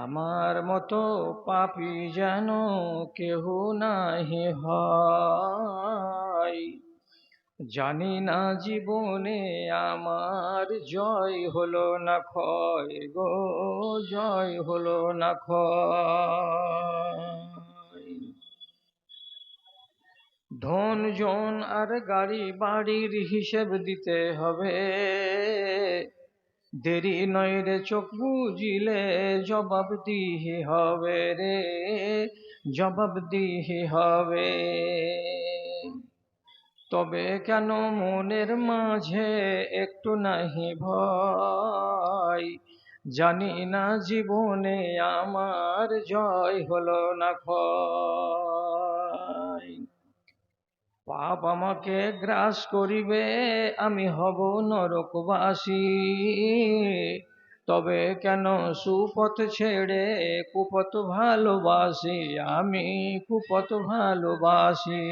আমার মতো পাপী যেন কেহ নাহি হয়। জানি না জীবনে আমার জয় হলো না ক্ষয় গো, জয় হলো না ক্ষয়। ধন জন আর গাড়ি বাড়ির হিসেব দিতে হবে, দেরি নয় রে চোখ বুঝিলে জবাবদিহি হবে রে, জবাবদিহি হবে। তবে কেন মনের মাঝে একটু নাহি ভয়, জানি না জীবনে আমার জয় হলো না ক্ষয়। পাপ আমাকে গ্রাস করিবে, আমি হব নরকবাসী, তবে কেন সুপথ ছেড়ে কুপথ ভালোবাসি, আমি কুপথ ভালোবাসি।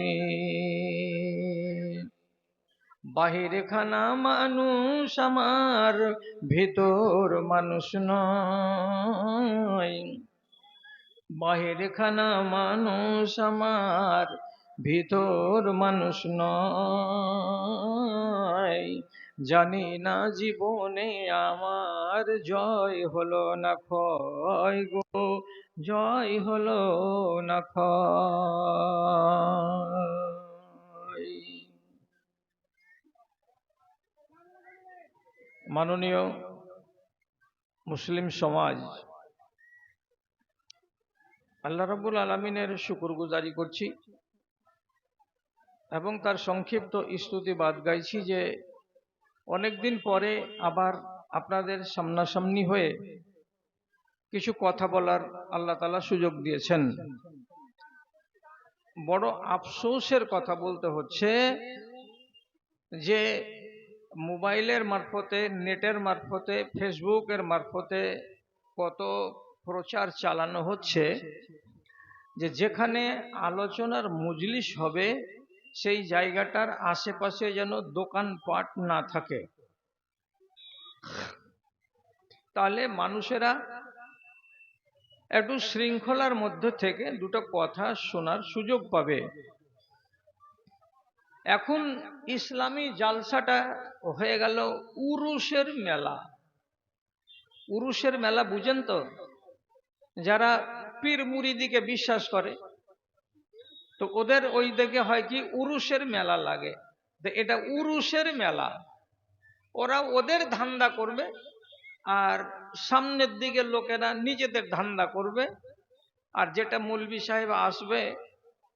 বাহিরে খানা মানুষ আমার, ভিতর মানুষ নয়। বাহিরে খানা মানুষ আমার, ভিতর মানুষ নয়। জানি না জীবনে আমার জয় হলো না ক্ষয় গো, জয় হলো না ক্ষয়। মাননীয় মুসলিম সমাজ, আল্লাহ রাব্বুল আলামিনের শুকরগুজারি করছি এবং তার সংক্ষিপ্ত স্তুতিবাদ গাইছি যে অনেকদিন পরে আবার আপনাদের সামনাসামনি হয়ে কিছু কথা বলার আল্লাহ তাআলা সুযোগ দিয়েছেন। বড় আফসোসের কথা বলতে হচ্ছে যে মোবাইলের মারফতে, নেটের মারফতে, ফেসবুকের মারফতে কত প্রচার চালানো হচ্ছে যে যেখানে আলোচনার মজলিস হবে সেই জায়গাটার আশেপাশে যেন দোকানপাট না থাকে, তাহলে মানুষেরা একটু শৃঙ্খলার মধ্যে থেকে দুটো কথা শোনার সুযোগ পাবে। এখন ইসলামী জালসাটা হয়ে গেল উরুসের মেলা। উরুসের মেলা বুঝেন তো? যারা পীর মুরিদিকে বিশ্বাস করে তো ওদের ওই দিকে হয় কি উরুসের মেলা লাগে, এটা উরুসের মেলা। ওরা ওদের ধান্দা করবে আর সামনের দিকে লোকেরা নিজেদের ধান্দা করবে, আর যেটা মৌলভী সাহেব আসবে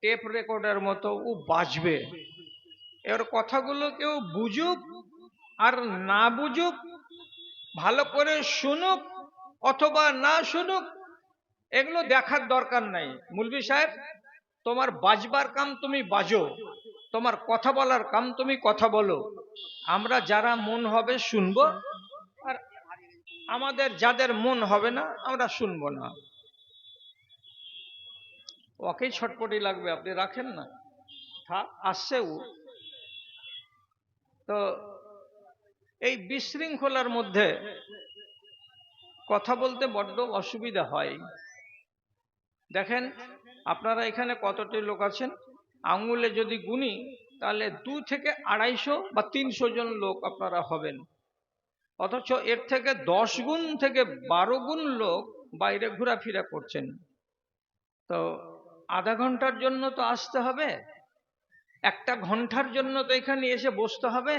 টেপ রেকর্ডের মতো ও বাজবে। এর কথাগুলো কেউ বুঝুক আর না বুঝুক, ভালো করে শুনুক অথবা না শুনুক, এগুলো দেখার দরকার নাই। মৌলভী সাহেব, তোমার বাজবার কাম তুমি বাজো, তোমার কথা বলার কাম তুমি কথা বলো। আমরা যারা মন হবে শুনবো, আর আমাদের যাদের মন হবে না আমরা শুনবো না। ওকেই ছটপটি লাগবে, আপনি রাখেন না, আসছেও তো। এই বিশৃঙ্খলার মধ্যে কথা বলতে বড্ড অসুবিধা হয়। দেখেন আপনারা এখানে কতটি লোক আছেন, আঙুলে যদি গুনি তাহলে 2 থেকে 250 বা 300 জন লোক আপনারা হবেন, অথচ এর থেকে 10 গুণ থেকে 12 গুণ লোক বাইরে ঘোরাফেরা করছেন। তো আধা ঘন্টার জন্য তো আসতে হবে, 1 ঘন্টার জন্য তো এখানে এসে বসতে হবে।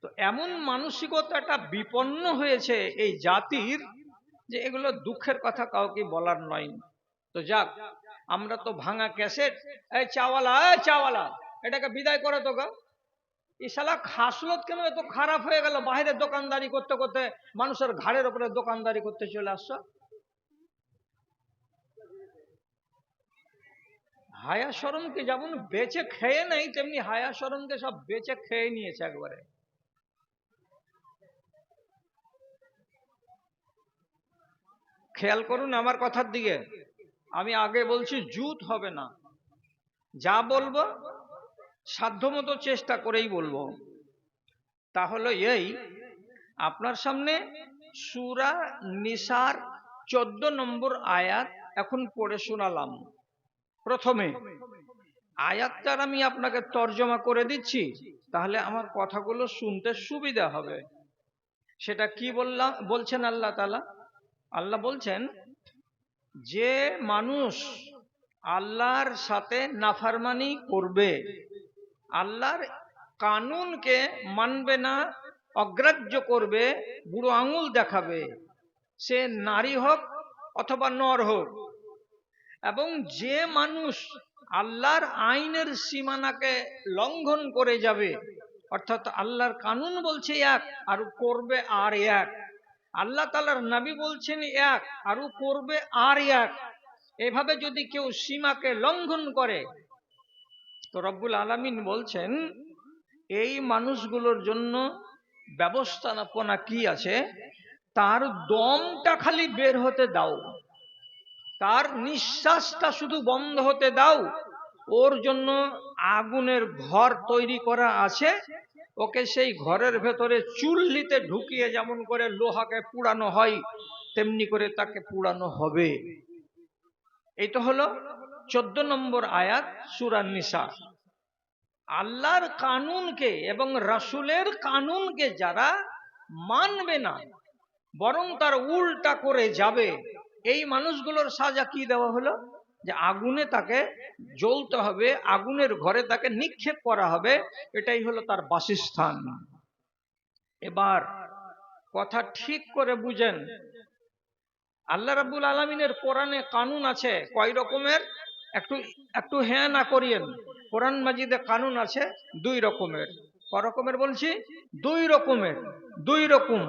তো এমন মানসিকতাটা বিপন্ন হয়েছে এই জাতির যে এগুলো দুঃখের কথা কাউকে বলার নয়। তো যাক, আমরা তো ভাঙা ক্যাসেট, এই চাওয়ালা, এই চাওয়ালা, এটাকে বিদায় করে তো গা। এই শালা খাসলত কেন এত খারাপ হয়ে গেল? বাইরে দোকানদারি করতে করতে মানুষের ঘাড়ের উপরে দোকানদারি করতে চলে আসছো। হায়া শরমকে যেমন বেচে খেয়ে নেই, তেমনি হায়া শরমকে সব বেচে খেয়ে নিয়েছে একবারে। খেয়াল করুন আমার কথার দিকে, আমি আগে বলছি জুত হবে না, যা বলবো সাধ্যমতো চেষ্টা করেই বলবো। তা হলো এই, আপনার সামনে সূরা নিসার 14 নম্বর আয়াত এখন পড়ে শোনালাম। প্রথমে আয়াতটার আমি আপনাকে তর্জমা করে দিচ্ছি, তাহলে আমার কথাগুলো শুনতে সুবিধা হবে। সেটা কি বলছেন আল্লাহ তাআলা? আল্লাহ বলছেন, যে মানুষ আল্লাহর সাথে নাফরমানি করবে, আল্লাহর কানুনকে মানবে না, অগ্রাহ্য করবে, বুড়ো আঙুল দেখাবে, সে নারী হোক অথবা নর হোক, এবং যে মানুষ আল্লাহর আইনের সীমানাকে লঙ্ঘন করে যাবে, অর্থাৎ আল্লাহর কানুন বলছে এক আর করবে আর এক, আল্লাহ তাআলার নবী বলছেন এক আর করবে আর এক, এভাবে যদি কেউ সীমাকে লঙ্ঘন করে, তো রব্বুল আলামিন বলছেন এই মানুষগুলোর জন্য ব্যবস্থাপনা কি আছে, তার দমটা খালি বের হতে দাও, তার নিঃশ্বাসটা শুধু বন্ধ হতে দাও, ওর জন্য আগুনের ঘর তৈরি করা আছে, ওকে সেই ঘরের ভেতরে চুল্লিতে ঢুকিয়ে যেমন করে লোহাকে পুড়ানো হয় তেমনি করে তাকে পুড়ানো হবে। এটা হলো 14 নম্বর আয়াত সূরা নিসা। আল্লাহর কানুনকে এবং রাসূলের কানুনকে যারা মানবে না, বরং তার উল্টা করে যাবে, এই মানুষগুলোর সাজা কি দেওয়া হলো? যে আগুনে তাকে জ্বলতে হবে, আগুনের ঘরে তাকে নিক্ষেপ করা হবে, এটাই হলো তার বাসস্থান। এবার কথা ঠিক করে বুঝেন, আল্লাহ রাব্বুল আলামিনের কোরআনে কানুন আছে কয় রকমের? একটু একটু হ্যাঁ না করিয়েন। কোরআন মাজিদে কানুন আছে 2 রকমের। ক রকমের বলছি? 2 রকমের, 2 রকম।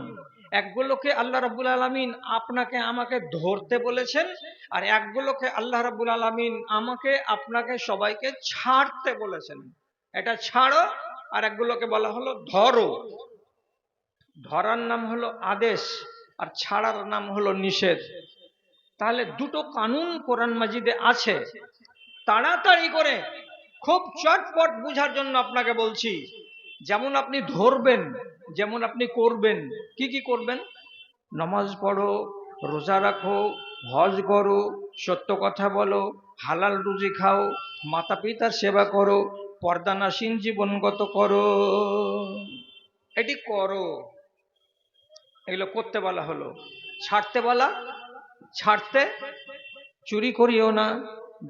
একগুলোকে আল্লাহ রাব্বুল আলামিন আপনাকে আমাকে ধরতে বলেছেন, আর একগুলোকে আল্লাহ রাব্বুল আলামিন আমাকে আপনাকে সবাইকে ছাড়তে বলেছেন। এটা ছাড়ো, আর একগুলোকে বলা হলো ধরো। ধরার নাম হলো আদেশ, আর ছাড়ার নাম হলো নিষেধ। তাহলে দুটো কানুন কোরআন মাজিদে আছে। তাড়াতাড়ি করে খুব চটপট বুঝার জন্য আপনাকে বলছি, যেমন আপনি ধরবেন, যেমন আপনি করবেন। কি কি করবেন? নামাজ পড়ো, রোজা রাখো, হজ করো, সত্য কথা বলো, হালাল রুজি খাও, মাতা পিতার সেবা করো, পর্দানাসীন জীবনগত করো, এটি করো। এগুলো করতে বলা হলো। ছাড়তে বলা, ছাড়তে চুরি করিও না,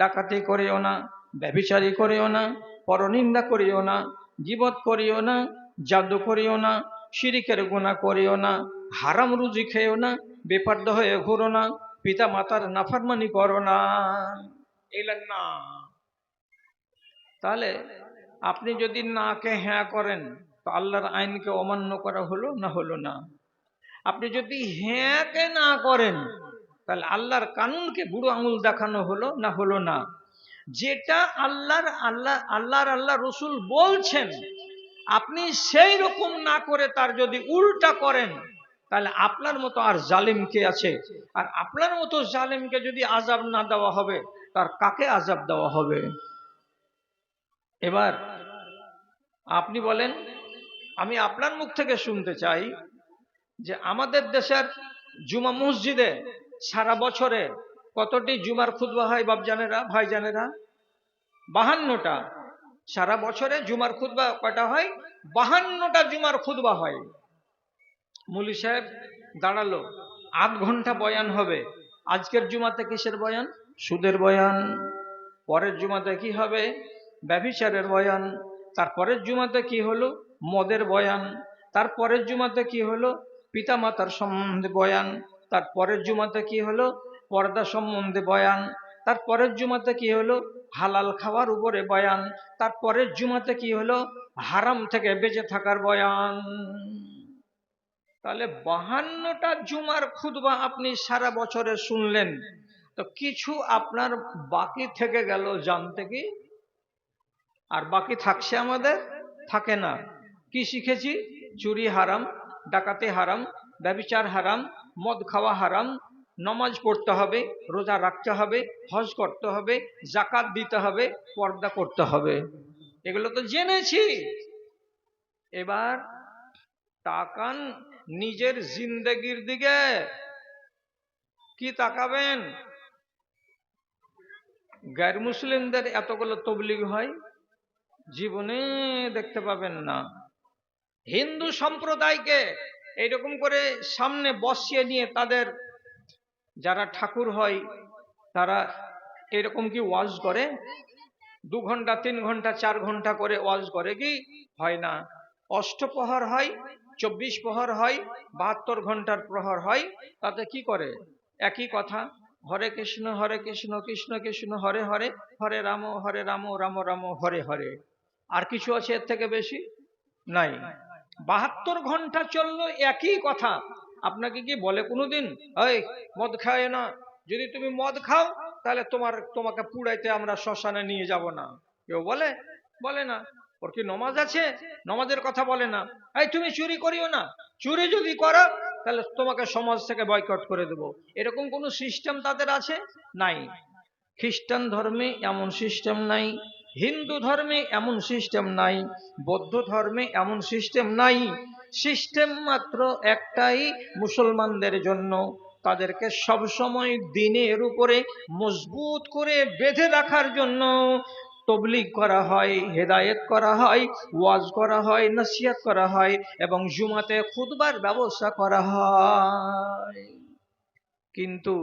ডাকাতি করিও না, ব্যভিচারী করিও না, পরনিন্দা করিও না, গীবত করিও না, জাদু করিও না, শিরিকের গুনাহ করিও না, হারাম রুজি খেও না, বেপরদা হয়ে ঘুরো না, পিতা মাতার নাফরমানি করো না। এলেন না। তাহলে আপনি যদি নাকে হ্যাঁ করেন তো আল্লাহর আইনকে অমান্য করা হলো না হলো না? আপনি যদি হ্যাঁকে না করেন তাহলে আল্লাহর কানুনকে বুড়ো আঙুল দেখানো হলো না হলো না? যেটা আল্লাহ রসুল বলছেন, আপনি সেই রকম না করে তার যদি উল্টা করেন, তাহলে আপনার মতো আর জালিম কে আছে? আর আপনার মতো জালিমকে যদি আযাব না দেওয়া হবে, তার কাকে আযাব দেওয়া হবে? এবার আপনি বলেন, আমি আপনার মুখ থেকে শুনতে চাই যে আমাদের দেশের জুমা মসজিদে সারা বছরে কতটি জুমার খুতবা হয় বাপজানেরা, ভাইজানেরা? 52টা। সারা বছরে জুমার খুতবা কয়টা হয়? 52টা জুমার খুতবা হয়। মুলি সাহেব দাঁড়ালো, 8 ঘন্টা বয়ান হবে। আজকের জুমাতে কিসের বয়ান? সুদের বয়ান। পরের জুমাতে কি হবে? ব্যভিচারের বয়ান। তারপরের জুমাতে কি হলো? মদের বয়ান। তারপরের জুমাতে কি হলো? পিতা মাতার সম্বন্ধে বয়ান। তারপরের জুমাতে কি হলো? পর্দা সম্বন্ধে বয়ান। তারপরের জুমাতে কি হলো? হালাল খাওয়ার উপরে বয়ান। তারপরের জুমাতে কি হলো? হারাম থেকে বেঁচে থাকার বয়ান। তাহলে 52টা জুমার খুতবা আপনি সারা বছরে শুনলেন, তো কিছু আপনার বাকি থেকে গেল জানতে কি? আর বাকি থাকছে আমাদের? থাকে না। কি শিখেছি? চুরি হারাম, ডাকাতি হারাম, ব্যভিচার হারাম, মদ খাওয়া হারাম, নামাজ পড়তে হবে, রোজা রাখতে হবে, হজ করতে হবে, যাকাত দিতে হবে, পর্দা করতে হবে, এগুলো তো জেনেছি। এবার তাকান নিজের জিন্দেগির দিকে, কি তাকাবেন? গায়র মুসলিমদের এতগুলো তবলিগ হয়, জীবনে দেখতে পাবেন না। হিন্দু সম্প্রদায়কে এইরকম করে সামনে বসিয়ে নিয়ে তাদের যারা ঠাকুর হয় তারা এরকম কি ওয়াজ করে? 2 ঘন্টা 3 ঘন্টা 4 ঘন্টা করে ওয়াজ করে কি? হয় না। অষ্টপ্রহর হয়, 24 প্রহর হয়, 72 ঘন্টার প্রহর হয়, তাতে কি করে? একই কথা, হরে কৃষ্ণ কৃষ্ণ কৃষ্ণ হরে হরে, হরে রাম রাম রাম হরে হরে। আর কিছু আছে এর থেকে বেশি? নাই। 72 ঘন্টা চললো একই কথা। আপনাকে কি বলে কোনোদিন এই মদ খায় না, যদি তুমি মদ খাও তাহলে তোমাকে পুড়াইতে আমরা শ্মশানে নিয়ে যাব না? কেউ বলে? বলে না। ওর কি নমাজ আছে? নমাজের কথা বলে না। এই তুমি চুরি করিও না, চুরি যদি করো তাহলে তোমাকে সমাজ থেকে বয়কট করে দেব। এরকম কোনো সিস্টেম তাদের আছে? নাই। খ্রিস্টান ধর্মে এমন সিস্টেম নাই, হিন্দু ধর্মে এমন সিস্টেম নাই, বৌদ্ধ ধর্মে এমন সিস্টেম নাই। সিস্টেম মাত্র একটাই, মুসলমানদের জন্য। তাদেরকে সবসময় দিনের উপরে মজবুত করে বেঁধে রাখার জন্য তবলিগ করা হয়, হেদায়েত করা হয়, ওয়াজ করা হয়, নসিহত করা হয় এবং জুমাতে খুতবার ব্যবস্থা করা হয়। কিন্তু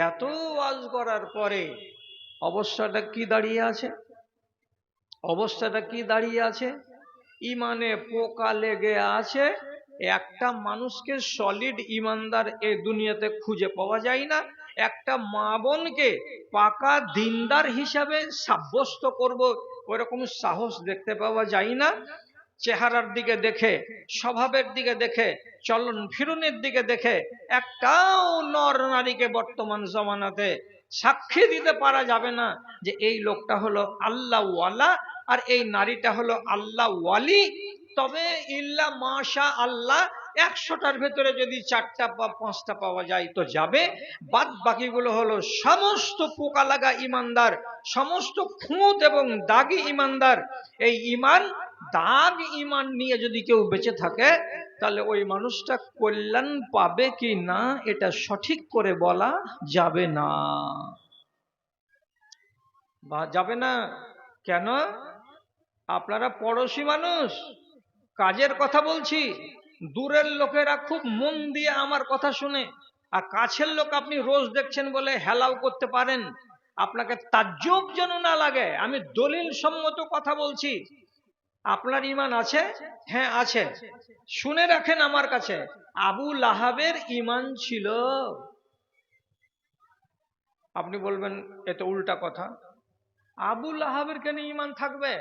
এত ওয়াজ করার পরে অবস্থাটা কি দাঁড়িয়ে আছে? অবস্থাটা কি দাঁড়িয়ে আছে? ইমানে পোকা লেগে আছে। একটা মানুষকে সলিড ইমানদার এই দুনিয়াতে খুঁজে পাওয়া যায় না। একটা মা বোনকে পাকা দিনদার হিসাবে সাব্যস্ত করব ওরকম সাহস দেখতে পাওয়া যায় না। চেহারার দিকে দেখে, স্বভাবের দিকে দেখে, চলন ফিরনের দিকে দেখে একটাও নর নারীকে বর্তমান জমানাতে সাক্ষী দিতে পারা যাবে না যে এই লোকটা হলো আল্লাহ ওয়ালা আর এই নারীটা হলো আল্লাহ ওয়ালি। তবে ইল্লা মাশা আল্লাহ 100টার ভেতরে যদি 4টা বা 5টা পাওয়া যায় তো যাবে, বাদ বাকিগুলো হলো সমস্ত পোকা লাগা ইমানদার, সমস্ত খুঁত এবং দাগি ইমানদার। এই ইমান দাগ ইমান নিয়ে যদি কেউ বেঁচে থাকে তাহলে ওই মানুষটা কল্যাণ পাবে কি না এটা সঠিক করে বলা যাবে না। যাবে না কেন? আপনারা পড়োশী মানুষ, কাজের কথা বলছি। দূরের লোকেরা খুব মন দিয়ে আমার কথা শুনে, আর কাছের লোক আপনি রোজ দেখছেন বলে হেলাও করতে পারেন। আপনাকে তাজ্জব যেন না লাগে, আমি দলিল সম্মত কথা বলছি। আপনার ইমান আছে? হ্যাঁ আছে। শুনে রাখেন আমার কাছে, আবু লাহাবের ইমান ছিল। আপনি বলবেন এ তো উল্টা কথা, আবু লাহাবের কেন ইমান থাকবে?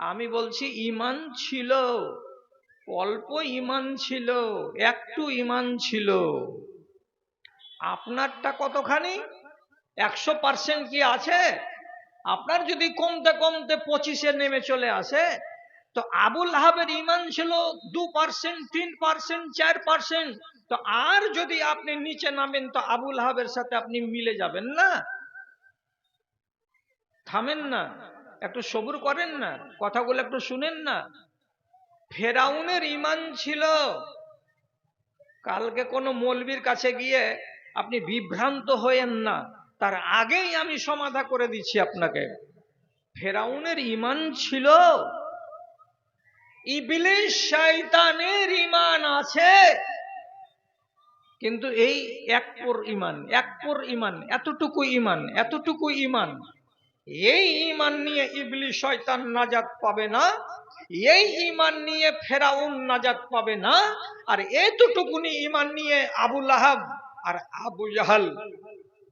আমি বলছি ইমান ছিল, অল্প ইমান ছিল, একটু ইমান ছিল। আপনারটা কতখানি? 100% কি আছে? আপনার যদি কমতে কমতে 25-এ নেমে চলে আসে, তো আবুল আহাবের ইমান ছিল 2%, 3%, 4%। তো আর যদি আপনি নিচে নামেন তো আবুল আহাবের সাথে আপনি মিলে যাবেন না। থামেন না, একটু সবুর করেন না, কথাগুলো একটু শুনেন না। ফেরাউনের ইমান ছিল। কালকে কোনো মৌলবীর কাছে গিয়ে আপনি বিভ্রান্ত হয়েন না, তার আগেই আমি সমাধা করে দিচ্ছি আপনাকে। ফেরাউনের ইমান ছিল, ইবলিস শয়তানের ইমান আছে, কিন্তু এই একপর ইমান, এতটুকু ইমান, এই ইমান নিয়ে ইবলিস শয়তান নাজাত পাবে না, এই ইমান নিয়ে ফেরাউন নাজাত পাবে না, আর এতটুকুনি ইমান নিয়ে আবু লাহাব আর আবু জাহাল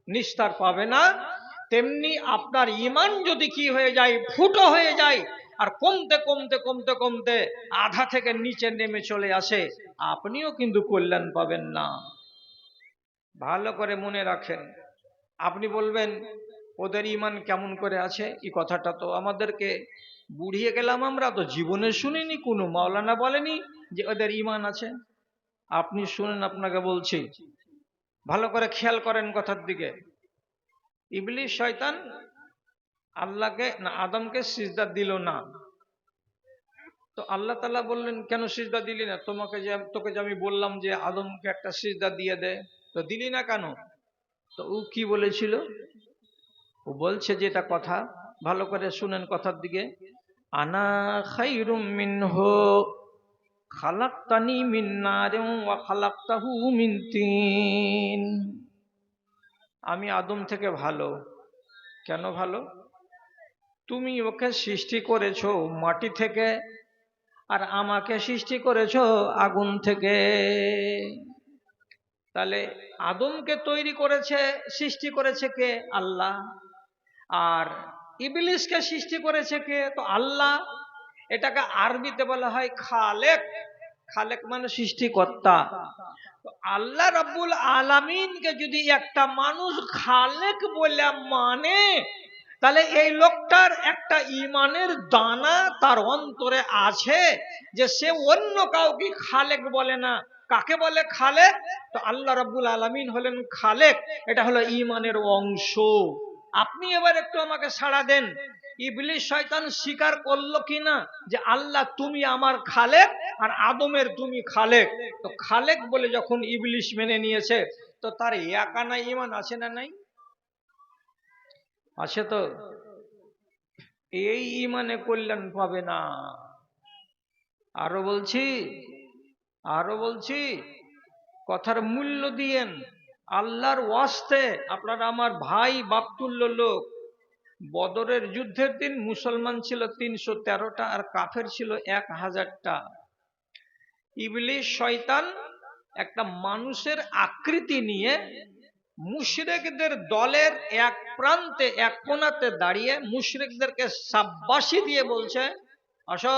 নিস্তার পাবে না। তেমনি আপনার ইমান যদি কি হয়ে যায়, ফুটো হয়ে যায়, আর কমতে কমতে কমতে কমতে আধা থেকে নিচে নেমে চলে আসে, আপনিও কিন্তু কল্যাণ পাবেন না। ভালো করে মনে রাখেন। আপনি বলবেন ওদের ইমান কেমন করে আছে, এই কথাটা তো আমাদেরকে বুড়িয়ে গেলাম, আমরা তো জীবনে শুনিনি, কোনো মাওলানা বলেনি যে ওদের ইমান আছে। আপনি শুনেন, আপনাকে বলছি, ভালো করে খেয়াল করেন কথার দিকে। ইবলিস শয়তান আল্লাহকে না আদমকে সিজদা দিল না। তো আল্লাহ তাআলা বললেন, কেন সিজদা দিলি না? তোকে যে আমি বললাম যে আদমকে একটা সিজদা দিয়ে দে, তো দিলি না কেন? তো ও কি বলেছিল? ও বলছে যেটা কথা, ভালো করে শুনেন কথার দিকে। আনা খায়রুম মিনহু খালাকতানি মিন নারিন ওয়া খালাকতাহু মিন তিন। আমি আদম থেকে ভালো। কেন ভালো? তুমি ওকে সৃষ্টি করেছো মাটি থেকে, আর আমাকে সৃষ্টি করেছো আগুন থেকে। তাহলে আদমকে তৈরি করেছে, সৃষ্টি করেছে কে? আল্লাহ। আর ইবলিসকে সৃষ্টি করেছে কে? তো আল্লাহ। এটাকে আরবিতে বলা হয় খালেক। খালেক মানে সৃষ্টিকর্তা। তো আল্লাহ রাব্বুল আলামিনকে যদি একটা মানুষ খালেক বলে মানে, তাহলে এই লোকটার একটা ইমানের দানা তার অন্তরে আছে, যে সে অন্য কাউকে খালেক বলে না। কাকে বলে খালেক? তো আল্লাহ রাব্বুল আলামিন হলেন খালেক। এটা হলো ইমানের অংশ। আপনি এবার একটু আমাকে সাড়া দেন, ইবলিস শয়তান স্বীকার করলো কিনা যে আল্লাহ তুমি আমার খালেক আর আদমের তুমি খালেক? তো খালেক বলে যখন ইবলিস মেনে নিয়েছে, তো তার একানা ইমান আছে না নাই? আছে তো। এই ইমানে কল্যাণ পাবে না। আরো বলছি, আরো বলছি, কথার মূল্য দিয়েন। আল্লাহর ওয়াস্তে আপনারা আমার ভাই বাপতুল্য লোক। বদরের যুদ্ধের দিন মুসলমান ছিল ৩১৩টা আর কাফের ছিল ১০০০টা। ইবলিস শয়তান একটা মানুষের আকৃতি নিয়ে মুশরিকদের দলের এক প্রান্তে, এক কোণাতে দাঁড়িয়ে মুশরিকদেরকে শাব্বাশি দিয়ে বলছে, আসো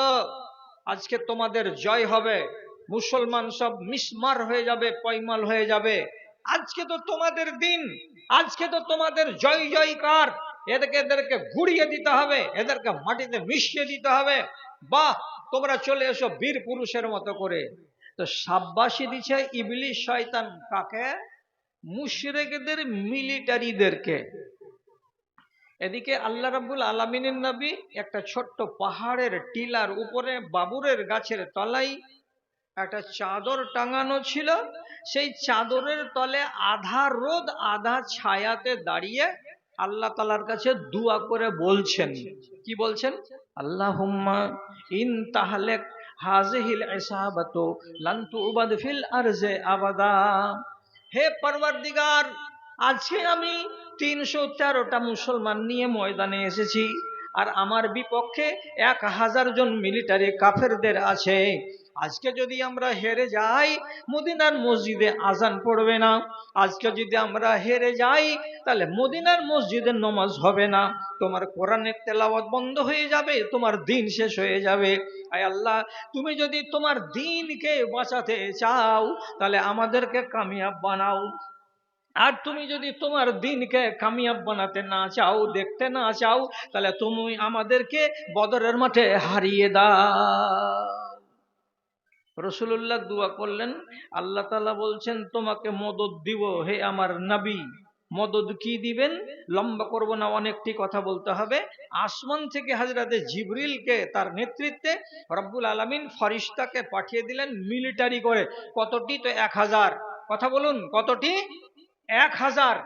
আজকে তোমাদের জয় হবে, মুসলমান সব মিসমার হয়ে যাবে, পয়মাল হয়ে যাবে। আজকে তো তোমাদের দিন, আজকে তো তোমাদের জয় জয়কার। এদেরকে গুড়িয়ে দিতে হবে, এদেরকে মাটিতে মিশিয়ে দিতে হবে। বাহ, তোমরা চলে এসো বীর পুরুষের মতো করে। তো শাব্বাশি দিচ্ছে ইবলিস শয়তান কাকে? মুশরিকদের মিলিটারিদেরকে। এদিকে আল্লাহ রাব্বুল আলামিনের নবী একটা ছোট্ট পাহাড়ের টিলার উপরে বাবুরের গাছের তলায় একটা চাদর টাঙানো ছিল। সেই চাদরের তলে আধা রোদ আধা ছায়াতে দাঁড়িয়ে আল্লাহ তাআলার কাছে দোয়া করে বলছেন। কি বলছেন? আল্লাহুম্মা ইন তাহলেক হাযিহিল ইসাবাতু লান তুবাদ ফিল আরজে আবাদা। হে পরওয়ারদিগার, আজকে আমি ৩১৩টা মুসলমান নিয়ে ময়দানে এসেছি, আর আমার বিপক্ষে ১০০০ জন মিলিটারি কাফেরদের আছে। আজকে যদি আমরা হেরে যাই, মদিনার মসজিদে আজান পড়বে না। আজকে যদি আমরা হেরে যাই, তাহলে মদিনার মসজিদে নামাজ হবে না, তোমার কোরআনের তেলাওয়াত বন্ধ হয়ে যাবে, তোমার দিন শেষ হয়ে যাবে। আয় আল্লাহ, তুমি যদি তোমার দিনকে বাঁচাতে চাও, তাহলে আমাদেরকে কামিয়াব বানাও। আর তুমি যদি তোমার দিনকে কামিয়াব বানাতে না চাও, দেখতে না চাও, তাহলে তুমি আমাদেরকে বদরের মাঠে হারিয়ে দাও। রাসূলুল্লাহ দোয়া করলেন। আল্লাহ তাআলা বলছেন, তোমাকে মদদ দিব হে আমার নবী। মদদ কি দিবেন? লম্বা করব না, অনেকটি কথা বলতে হবে। আসমান থেকে হযরতে জিবরিলকে তার নেতৃত্বে রব্বুল আলামিন ফেরেশতাকে পাঠিয়ে দিলেন মিলিটারি করে। কতটি? তো ১০০০। কথা বলুন, কতটি? ১০০০।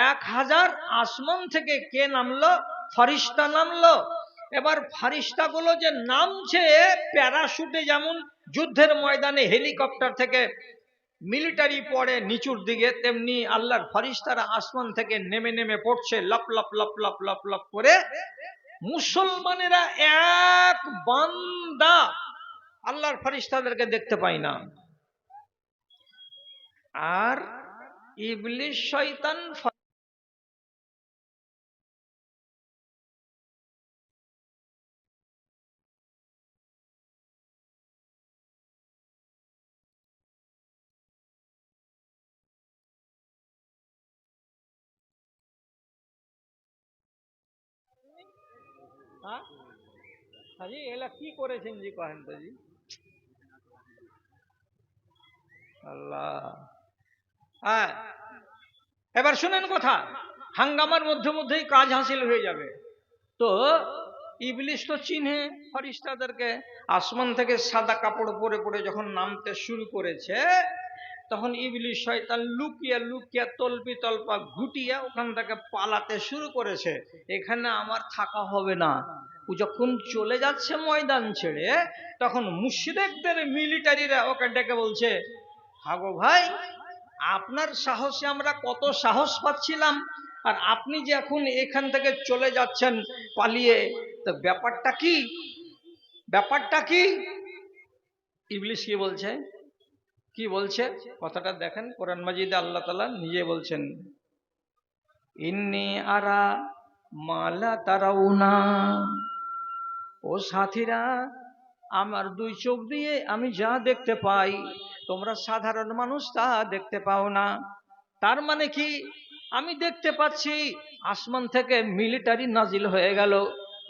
১০০০ আসমান থেকে কে নামলো? ফেরেশতা নামলো। এবার ফেরেশতাগুলো যে নামছে, প্যারাশুটে যেমন যুদ্ধের ময়দানে হেলিকপ্টার থেকে মিলিটারি পড়ে নিচুর দিকে, তেমনি আল্লাহর ফেরেশতারা আসমান থেকে নেমে নেমে পড়ছে lop lop lop lop lop lop করে। মুসলমানেরা এক বান্দা আল্লাহর ফেরেশতাদেরকে দেখতে পায় না। আর ইবলিস শয়তান হাজি এলা কি করেছেন জি, কহেন তো জি। আল্লাহ। হ্যাঁ, এবার শুনেন কথা, হাঙ্গামার মধ্যে মধ্যেই কাজ হাসিল হয়ে যাবে। তো ইবলিশ তো চিনে ফেরেশতাদেরকে। আসমান থেকে সাদা কাপড় পরে পরে যখন নামতে শুরু করেছে, তখন ইবলিশ শয়তান লুকিয়ে লুকিয়ে তলপি তলপা গুটিয়ে ওখান থেকে পালাতে শুরু করেছে। এখানে আমার থাকা হবে না। ও যখন চলে যাচ্ছে ময়দান ছেড়ে, তখন মুশরিকদের মিলিটারিরা ওকে ডেকে বলছে, হাগো ভাই, আপনার সাহসে আমরা কত সাহস পাচ্ছিলাম, আর আপনি যে এখন এখান থেকে চলে যাচ্ছেন পালিয়ে, তো ব্যাপারটা কি? ব্যাপারটা কি? ইবলিশ কি বলছে? কি বলছে কথাটা দেখেন, কোরআন মাজিদে আল্লাহ তাআলা নিজে বলছেন, ইন্নী আরা মালা তারাউনা। ও সাথীরা, আমার দুই চোখ দিয়ে আমি যা দেখতে পাই, তোমরা সাধারণ মানুষ তা দেখতে পাও না। তার মানে কি? আমি দেখতে পাচ্ছি আসমান থেকে মিলিটারি নাজিল হয়ে গেল।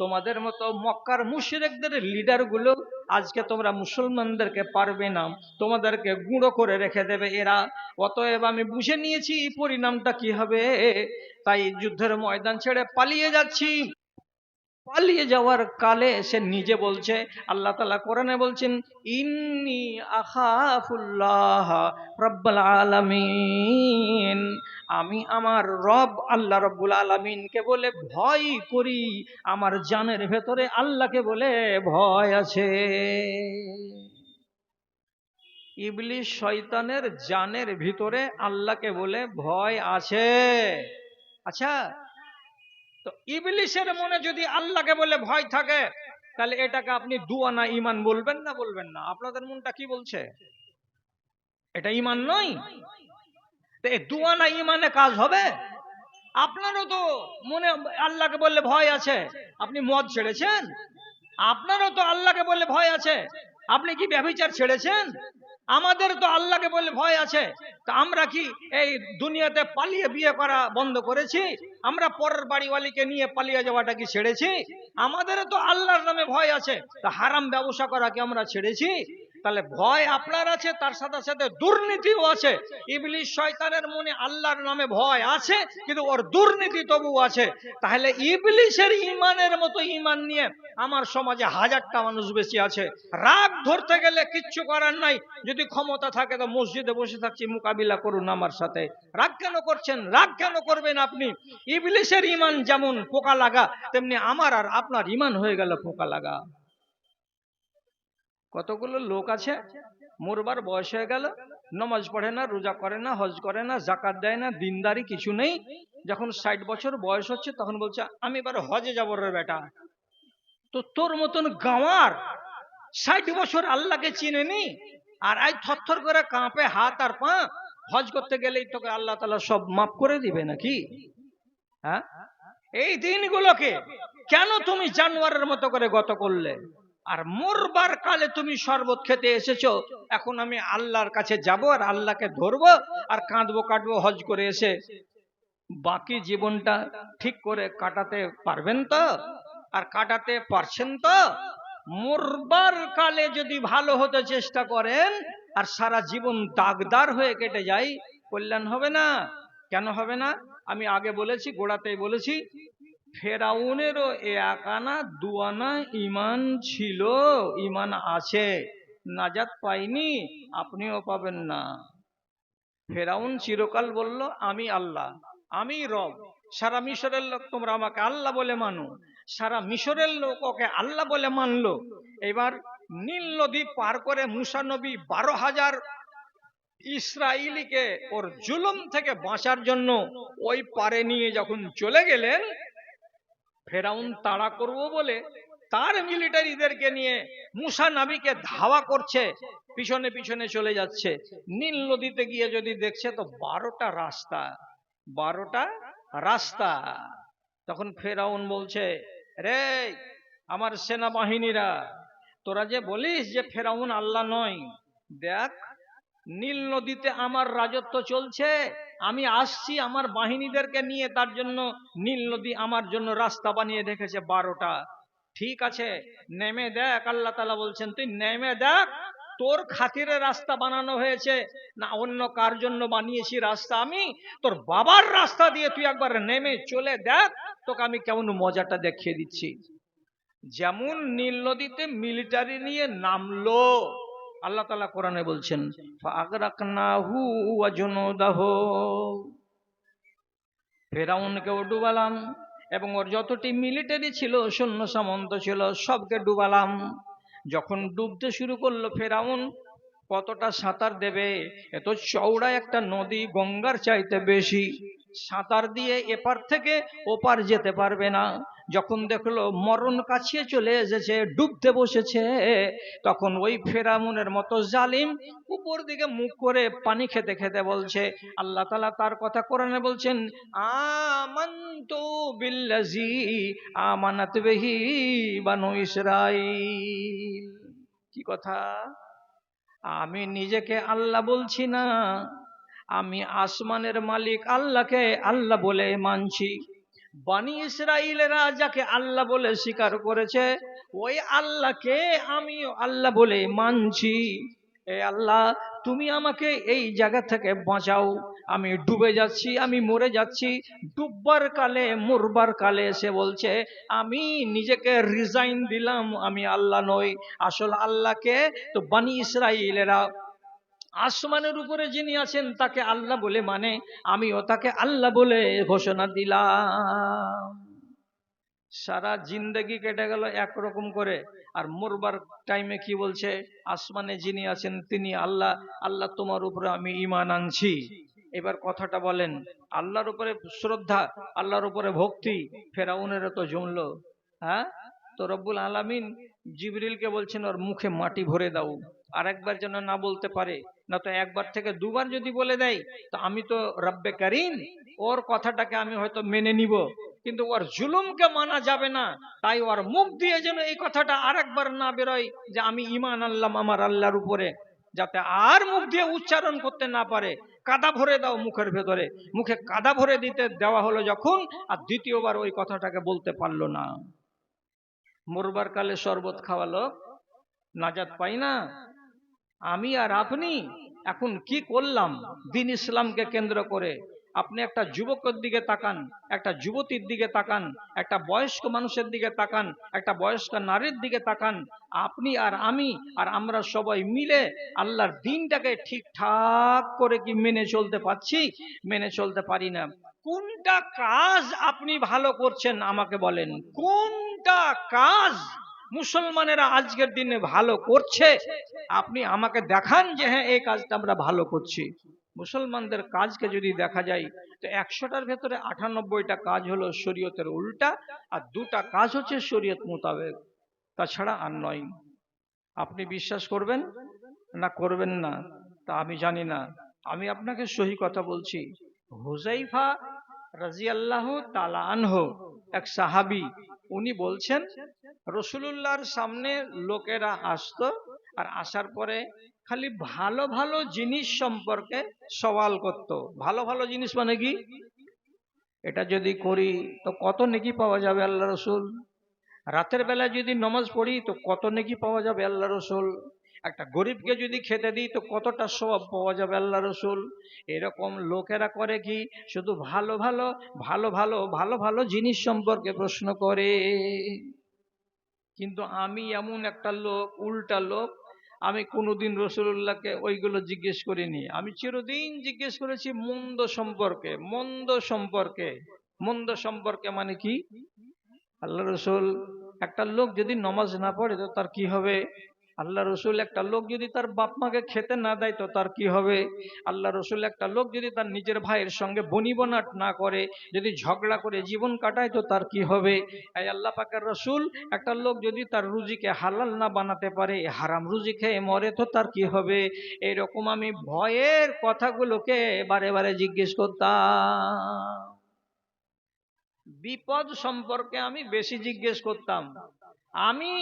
তোমাদের মতো মক্কার মুশরিকদের লিডার গুলো আজকে তোমরা মুসলমানদেরকে পারবে না, তোমাদেরকে গুঁড়ো করে রেখে দেবে এরা। অতএব আমি বুঝে নিয়েছি পরিণামটা কি হবে, তাই যুদ্ধের ময়দান ছেড়ে পালিয়ে যাচ্ছি। পালিয়ে যাওয়ার কালে সে নিজে বলছে, আল্লাহ তাআলা কোরআনে বলছেন, ইন্নী আখাফুল্লাহ রাব্বুল আলামিন, আমি আমার রব আল্লাহ রাব্বুল আলামিনকে বলে ভয় করি, আমার জানের ভেতরে আল্লাহকে বলে ভয় আছে। ইবলিশ শয়তানের জানের ভিতরে আল্লাহকে বলে ভয় আছে। আচ্ছা, তো ইবলিশের মনে যদি আল্লাহকে বলে ভয় থাকে, তাহলে এটাকে আপনি দুআনা ঈমান বলবেন না বলবেন না? আপনাদের মনটা কি বলছে? এটা ঈমান নয়? তো এই দুআনা ঈমানে কাজ হবে? আপনারও তো মনে আল্লাহকে বললে ভয় আছে, আপনি মদ ছেড়েছেন। আপনারও তো আল্লাহকে বললে ভয় আছে, আপনি কি ব্যভিচার ছেড়েছেন। আমাদের তো আল্লাহকে বললে ভয় আছে, তা আমরা কি এই দুনিয়াতে পালিয়ে বিয়ে করা বন্ধ করেছি? আমরা পরের বাড়িওয়ালিকে নিয়ে পালিয়ে যাওয়াটা কি ছেড়েছি? আমাদেরও তো আল্লাহর নামে ভয় আছে, তা হারাম ব্যবসা করা কি আমরা ছেড়েছি? তাহলে ভয় আপনার আছে, তার সাথে সাথে দুর্নীতিও আছে। ইবলিশ শয়তানের মনে আল্লাহর নামে ভয় আছে, কিন্তু ওর দুর্নীতি তবু আছে। তাহলে ইবলিশের ঈমানের মতো ঈমান নিয়ে আমার সমাজে হাজারটা মানুষ বেশি আছে। রাগ ধরতে গেলে কিচ্ছু করার নাই, যদি ক্ষমতা থাকে তো মসজিদে বসে থাকছি, মোকাবিলা করুন আমার সাথে। রাগ কেন করছেন? রাগ কেন করবেন আপনি? ইবলিশের ঈমান যেমন পোকা লাগা, তেমনি আমার আর আপনার ঈমান হয়ে গেল পোকা লাগা। কতগুলো লোক আছে, মরবার বয়স হয়ে গেল, নামাজ পড়ে না, রোজা করে না, হজ করে না, যাকাত দেয় না, দিনদারি কিছু নেই। যখন 60 বছর বয়স হচ্ছে, তখন বলছে আমি এবার হজে যাবো রে বেটা। তো তোর মতন গাঁওয়ার 60 বছর আল্লাহকে চিনেনি, আর আজ থরথর করে কাঁপে হাত আর পা, হজ করতে গেলেই তোকে আল্লাহ তাআলা সব মাফ করে দিবে নাকি? হ্যাঁ, এই দিনগুলোকে কেন তুমি জানোয়ারের মতো করে গত করলে? আর মরবার কালে তুমি শরবত খেতে এসেছো, এখন আমি আল্লাহর কাছে যাব আর আল্লাহকে ধরবো আর কাঁদবো কাটবো হজ করে এসে। বাকি জীবনটা ঠিক করে কাটাতে পারবেন তো? আর কাটাতে পারছেন তো? মরবার কালে যদি ভালো হতে চেষ্টা করেন আর সারা জীবন দাগদার হয়ে কেটে যায়, কল্যাণ হবে না। কেন হবে না? আমি আগে বলেছি, গোড়াতেই বলেছি, ফেরাউনেরও এক আনা দুআনা ঈমান ছিল, ঈমান আছে, নাজাত পাইনি, আপনিও পাবেন না। ফেরাউন চিরকাল বলল আমি আল্লাহ, আমি রব। সারা মিশরের লোক তোমরা আমাকে আল্লাহ বলে মানো। সারা মিশরের লোক ওকে আল্লাহ বলে মানলো। এবার নীল নদী পার করে মুসা নবী 12,000 ইসরাইলিকে ওর জুলুম থেকে বাঁচার জন্য ওই পারে নিয়ে যখন চলে গেলেন, ফেরাউন তাড়া করব বলে তার মিলিটারিদেরকে নিয়ে মুসা নবীকে ধাওয়া করছে, পিছনে পিছনে চলে যাচ্ছে। নীল নদীতে গিয়ে যদি দেখছে তো 12টা রাস্তা, 12টা রাস্তা। তখন ফেরাউন বলছে, রে আমার সেনাবাহিনীরা, তোরা যে বলিস যে ফেরাউন আল্লাহ নয়, দেখ নীল নদীতে আমার রাজত্ব চলছে, আমি আসছি আমার বাহিনীদেরকে নিয়ে, তার জন্য নীল নদী আমার জন্য রাস্তা বানিয়ে রেখেছে 12টা। ঠিক আছে, নেমে দেখ। আল্লাহ তাআলা বলছেন তুই নেমে দেখ, তোর খাতিরে রাস্তা বানানো হয়েছে না অন্য কার জন্য বানিয়েছি রাস্তা? আমি তোর বাবার রাস্তা দিয়ে তুই একবার নেমে চলে দেখ, তোকে আমি কেমন মজাটা দেখিয়ে দিচ্ছি। যেমন নীল নদীতে মিলিটারি নিয়ে নামলো, আল্লাহ তাআলা কোরআনে বলছেন ফাগরাকনাহু ওয়া জুনুদাহু, ফেরাউনকেও ডুবালাম এবং ওর যতটি মিলিটারি ছিল, সৈন্য সামন্ত ছিল, সবকে ডুবালাম। যখন ডুবতে শুরু করলো ফেরাউন, কতটা সাঁতার দেবে? এত চওড়া একটা নদী, গঙ্গার চাইতে বেশি, সাঁতার দিয়ে এপার থেকে ওপার যেতে পারবে না। যখন দেখলো মরণ কাছে চলে এসেছে, ডুবতে বসেছে, তখন ওই ফেরাউনের মতো জালিম উপর দিকে মুখ করে পানি খেতে খেতে বলছে, আল্লাহ তাআলা তার কথা কোরআনে বলছেন, আমানতু বিল্লাযী আমানাত বিহি বানু ইসরাঈল। কি কথা? আমি নিজেকে আল্লাহ বলছি না, আমি আসমানের মালিক আল্লাহকে আল্লাহ বলে মানছি। বনি ইসরাইলেরা যাকে আল্লাহ বলে স্বীকার করেছে, ওই আল্লাহকে আমিও আল্লাহ বলে মানছি। এ আল্লাহ, তুমি আমাকে এই জায়গা থেকে বাঁচাও, আমি ডুবে যাচ্ছি, আমি মরে যাচ্ছি। ডুববার কালে, মরবার কালে সে বলছে, আমি নিজেকে রিজাইন দিলাম, আমি আল্লাহ নই। আসল আল্লাহকে তো বনি ইসরাইলেরা আসমানের উপরে যিনি আছেন তাকে আল্লাহ বলে মানে, আমিও তাকে আল্লাহ বলে ঘোষণা দিলাম। সারা জিন্দেগি কেটে গেল একরকম করে, আর মরবার টাইমে কি বলছে? আসমানে যিনি আছেন তিনি আল্লাহ, আল্লাহ তোমার উপরে আমি ঈমান আনছি। এবার কথাটা বলেন, আল্লাহর উপরে শ্রদ্ধা, আল্লাহর উপরে ভক্তি ফেরাউনের তো জমলো। হ্যাঁ, তো রব্বুল আলামিন জিবরিলকে বলছেন ওর মুখে মাটি ভরে দাও, আর একবার যেন না বলতে পারে। না তো একবার থেকে দুবার যদি বলে দেয়, তো আমি তো রব্বে কারীম, ওর কথাটাকে আমি হয়তো মেনে নিব, কিন্তু ওর জুলুমকে মানা যাবে না। তাই ওর মুখ দিয়ে যেন এই কথাটা আরেকবার না বেরোয় যে আমি ঈমান আনলাম আমার আল্লাহর উপরে, যাতে আর মুখ দিয়ে উচ্চারণ করতে না পারে। কাদা ভরে দাও মুখের ভেতরে। মুখে কাদা ভরে দিতে দেওয়া হলো যখন, আর দ্বিতীয়বার ওই কথাটাকে বলতে পারলো না। মরবার কালে শরবত খাওয়ালো, নাজাত পাই না। আমি আর আপনি এখন কি করলাম দ্বীন ইসলামকে কেন্দ্র করে? আপনি একটা যুবকের দিকে তাকান, একটা যুবতীর দিকে তাকান, একটা বয়স্ক মানুষের দিকে তাকান, একটা বয়স্ক নারীর দিকে তাকান। আপনি আর আমি আর আমরা সবাই মিলে আল্লাহর দ্বীনটাকে ঠিকঠাক করে কি মেনে চলতে পারছি? মেনে চলতে পারি না। কোনটা কাজ আপনি ভালো করছেন আমাকে বলেন, কোনটা কাজ মুসলমানেরা আজকের দিনে ভালো করছে? আপনি আমাকে দেখান যে হ্যাঁ এই কাজটা আমরা ভালো করছি। মুসলমানদের কাজকে যদি দেখা যায়, তো 100টার ভেতরে 98টা কাজ হলো শরীয়তের উল্টা, আর 2টা কাজ হচ্ছে শরীয়ত মোতাবেক, তাছাড়া আর নয়। আপনি বিশ্বাস করবেন না করবেন না তা আমি জানি না, আমি আপনাকে সহি কথা বলছি। হুযায়ফা রাদিয়াল্লাহু তাআলা আনহু, এক সাহাবী, উনি বলছেন রাসূলুল্লাহর সামনে লোকেরা আসতো, আর আসার পরে খালি ভালো ভালো জিনিস সম্পর্কে সওয়াল করত। ভালো ভালো জিনিস মানে কি? এটা যদি করি তো কত নেকি পাওয়া যাবে আল্লাহ রসুল? রাতের বেলা যদি নামাজ পড়ি তো কত নেকি পাওয়া যাবে আল্লাহ রসুল? একটা গরিবকে যদি খেতে দিই তো কতটা সওয়াব পাওয়া যাবে আল্লাহ রসুল? এরকম লোকেরা করে কি, শুধু ভালো ভালো ভালো ভালো ভালো ভালো জিনিস সম্পর্কে প্রশ্ন করে। কিন্তু আমি এমন একটা লোক, উল্টা লোক, আমি কোনোদিন রাসূলুল্লাহকে ওইগুলো জিজ্ঞেস করিনি। আমি চিরদিন জিজ্ঞেস করেছি মন্দ সম্পর্কে। মন্দ সম্পর্কে, মন্দ সম্পর্কে মানে কি? আল্লাহ রসুল, একটা লোক যদি নামাজ না পড়ে তো তার কি হবে? আল্লাহ রসুল, একটা লোক যদি তার বাপ মাকে খেতে না দেয় তো তার কি হবে? আল্লাহ রসুল, একটা লোক যদি তার নিজের ভাইয়ের সঙ্গে বনিবনাট না করে, যদি ঝগড়া করে জীবন কাটায় তো তার কি হবে? এই আল্লাহ পাকের রসুল, একটা লোক যদি তার রুজিকে হালাল না বানাতে পারে, হারাম রুজি খেয়ে মরে তো তার কি হবে? এরকম আমি ভয়ের কথাগুলোকে বারে বারে জিজ্ঞেস করতাম। বিপদ সম্পর্কে আমি বেশি জিজ্ঞেস করতাম। আমি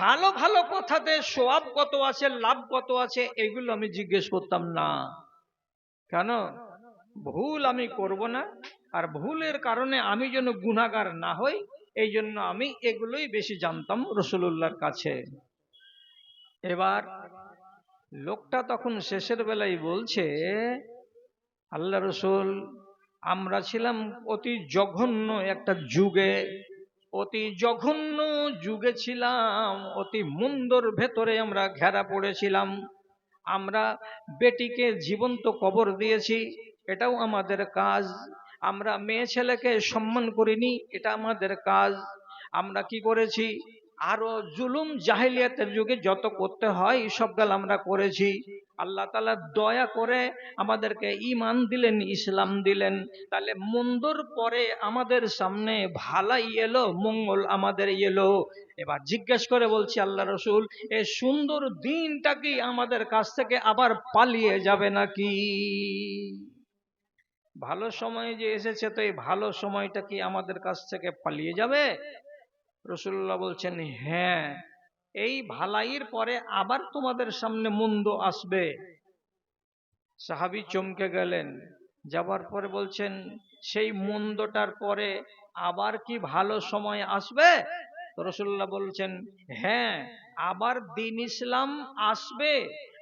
ভালো ভালো কথাতে সওয়াব কত আছে, লাভ কত আছে, এগুলো আমি জিজ্ঞেস করতাম না। কেন? ভুল আমি করব না, আর ভুলের কারণে আমি যেন গুনাহগার না হই, এই জন্য আমি এগুলোই বেশি জানতাম রাসূলুল্লাহর কাছে। এবার লোকটা তখন শেষের বেলায় বলছে, আল্লাহ রসুল, আমরা ছিলাম অতি জঘন্য একটা যুগে, অতি জঘন্য যুগে ছিলাম, অতি মন্দর ভেতরে আমরা ঘেরা পড়েছিলাম। আমরা বেটিকে জীবন্ত কবর দিয়েছি, এটাও আমাদের কাজ। আমরা মেয়ে ছেলেকে সম্মান করিনি, এটা আমাদের কাজ। আমরা কি করেছি, আরো জুলুম জাহেলিয়াতের যুগে যত করতে হয় সব গাল আমরা করেছি। আল্লাহ তাআলা দয়া করে আমাদেরকে ঈমান দিলেন, ইসলাম দিলেন। তাহলে মন্দর পরে আমাদের সামনে ভালাই এলো, মঙ্গল আমাদের এলো। এবার জিজ্ঞেস করে বলছি আল্লাহ রসুল, এই সুন্দর দিনটা কি আমাদের কাছ থেকে আবার পালিয়ে যাবে নাকি? ভালো সময় যে এসেছে, তো এই ভালো সময়টা কি আমাদের কাছ থেকে পালিয়ে যাবে? রাসূলুল্লাহ বলছেন, হ্যাঁ, এই ভালাইয়ের পরে আবার তোমাদের সামনে মন্দ আসবে। সাহাবী চমকে গেলেন, যাবার পরে বলছেন, সেই মন্দটার পরে আবার কি ভালো সময় আসবে? তো রাসূলুল্লাহ বলছেন, হ্যাঁ, আবার দ্বীন ইসলাম আসবে,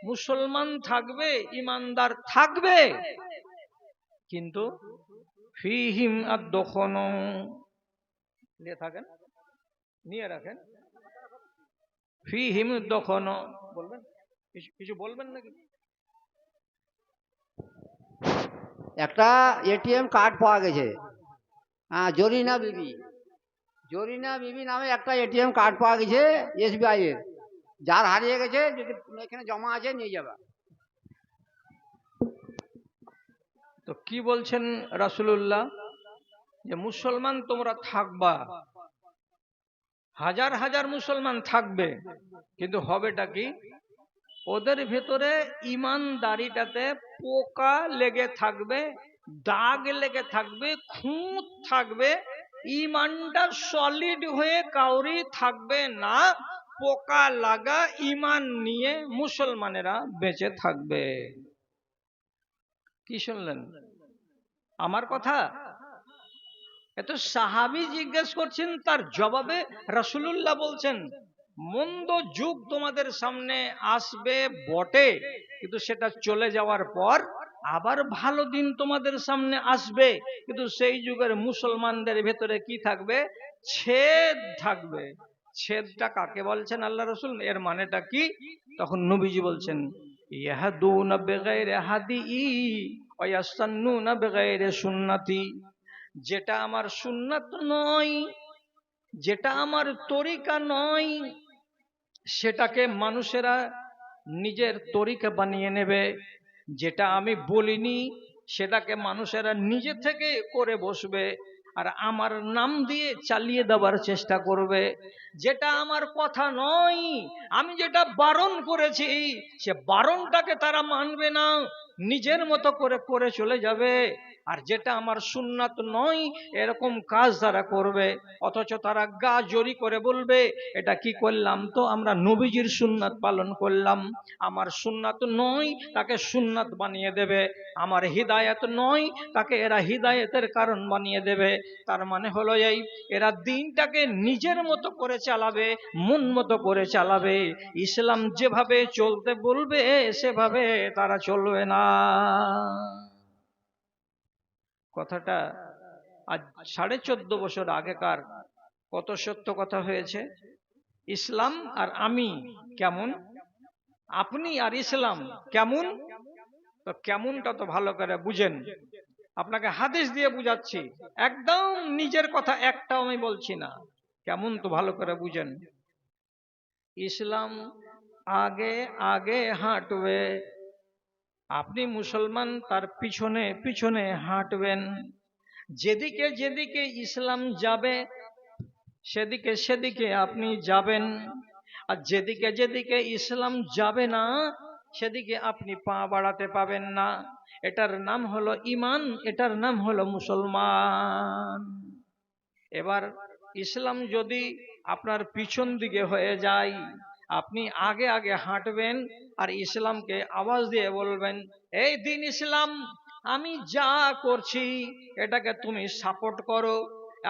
মুসলমান থাকবে, ইমানদার থাকবে, কিন্তু ফিহিম আদ-দুখন, নিয়ে থাকেন, নিয়ে রাখেন, ফিহিম আদ-দুখন। বলবেন কিছু বলবেন নাকি? একটা এটিএম কার্ড পাওয়া গেছে, জরিনা বিবি, জরিনা বিবি নামে একটা এটিএম কার্ড পাওয়া গেছে এসবিআই এর। যার হারিয়ে গেছে, যদি এখানে জমা আছে নিয়ে যাবে। তো কি বলছেন রাসূলুল্লাহ, যে মুসলমান তোমরা থাকবা, হাজার হাজার মুসলমান থাকবে, কিন্তু হবেটা কি, ওদের ভেতরে ইমানদারিটাতে পোকা লেগে থাকবে, দাগ লেগে থাকবে, খুঁত থাকবে, ইমানটা সলিড হয়ে কাউরি থাকবে না। পোকা লাগা ইমান নিয়ে মুসলমানেরা বেঁচে থাকবে। কি শুনলেন আমার কথা? এত সাহাবী জিজ্ঞেস করছেন, তার জবাবে রাসূলুল্লাহ বলছেন, মন্দ যুগ তোমাদের সামনে আসবে বটে, কিন্তু সেটা চলে যাওয়ার পর আবার ভালো দিন তোমাদের সামনে আসবে, কিন্তু সেই যুগের মুসলমানদের ভেতরে কি থাকবে? ছেদ থাকবে। ছেদটা কাকে বলছেন আল্লাহ রসুল, এর মানেটা কি? তখন নবীজি বলছেন, ইয়াহদুনা বিগাইরি হাদিই ওয়া ইয়াসান্নুনা বিগাইরি সুন্নতি। যেটা আমার সুন্নাত নয়, যেটা আমার তরিকা নয়, সেটাকে মানুষেরা নিজের তরিকা বানিয়ে নেবে। যেটা আমি বলিনি সেটাকে মানুষেরা নিজে থেকে করে বসবে, আর আমার নাম দিয়ে চালিয়ে দেওয়ার চেষ্টা করবে। যেটা আমার কথা নয়, আমি যেটা বারণ করেছি, সে বারণটাকে তারা মানবে না, নিজের মতো করে করে চলে যাবে। আর যেটা আমার সুন্নাত নয়, এরকম কাজ তারা করবে, অথচ তারা গা জড়ি করে বলবে, এটা কি করলাম, তো আমরা নবীজির সুন্নাত পালন করলাম। আমার সুন্নাত নয়, তাকে সুন্নাত বানিয়ে দেবে। আমার হিদায়াত নয়, তাকে এরা হিদায়াতের কারণ বানিয়ে দেবে। তার মানে হলো এই, এরা দিনটাকে নিজের মতো করে চালাবে, মন মতো করে চালাবে। ইসলাম যেভাবে চলতে বলবে সেভাবে তারা চলবে না। কথাটা আজ 14.5 বছর আগেকার কত সত্য কথা হয়েছে। ইসলাম আর আমি কেমন, আপনি আর ইসলাম কেমন? তো কেমনটা তো ভালো করে বুঝেন, আপনাকে হাদিস দিয়ে বুঝাচ্ছি, একদম নিজের কথা একটাও আমি বলছি না। কেমন তো ভালো করে বুঝেন। ইসলাম আগে আগে হাঁটবে, আপনি মুসলমান তার পিছনে পিছনে হাঁটবেন। যেদিকে যেদিকে ইসলাম যাবে সেদিকে সেদিকে আপনি যাবেন, আর যেদিকে যেদিকে ইসলাম যাবে না সেদিকে আপনি পা বাড়াতে পাবেন না। এটার নাম হলো ঈমান, এটার নাম হলো মুসলমান। এবার ইসলাম যদি আপনার পিছন দিকে হয়ে যায়, আপনি আগে আগে হাঁটবেন আর ইসলামকে আওয়াজ দিয়ে বলবেন, এই দিন ইসলাম, আমি যা করছি এটাকে তুমি সাপোর্ট করো,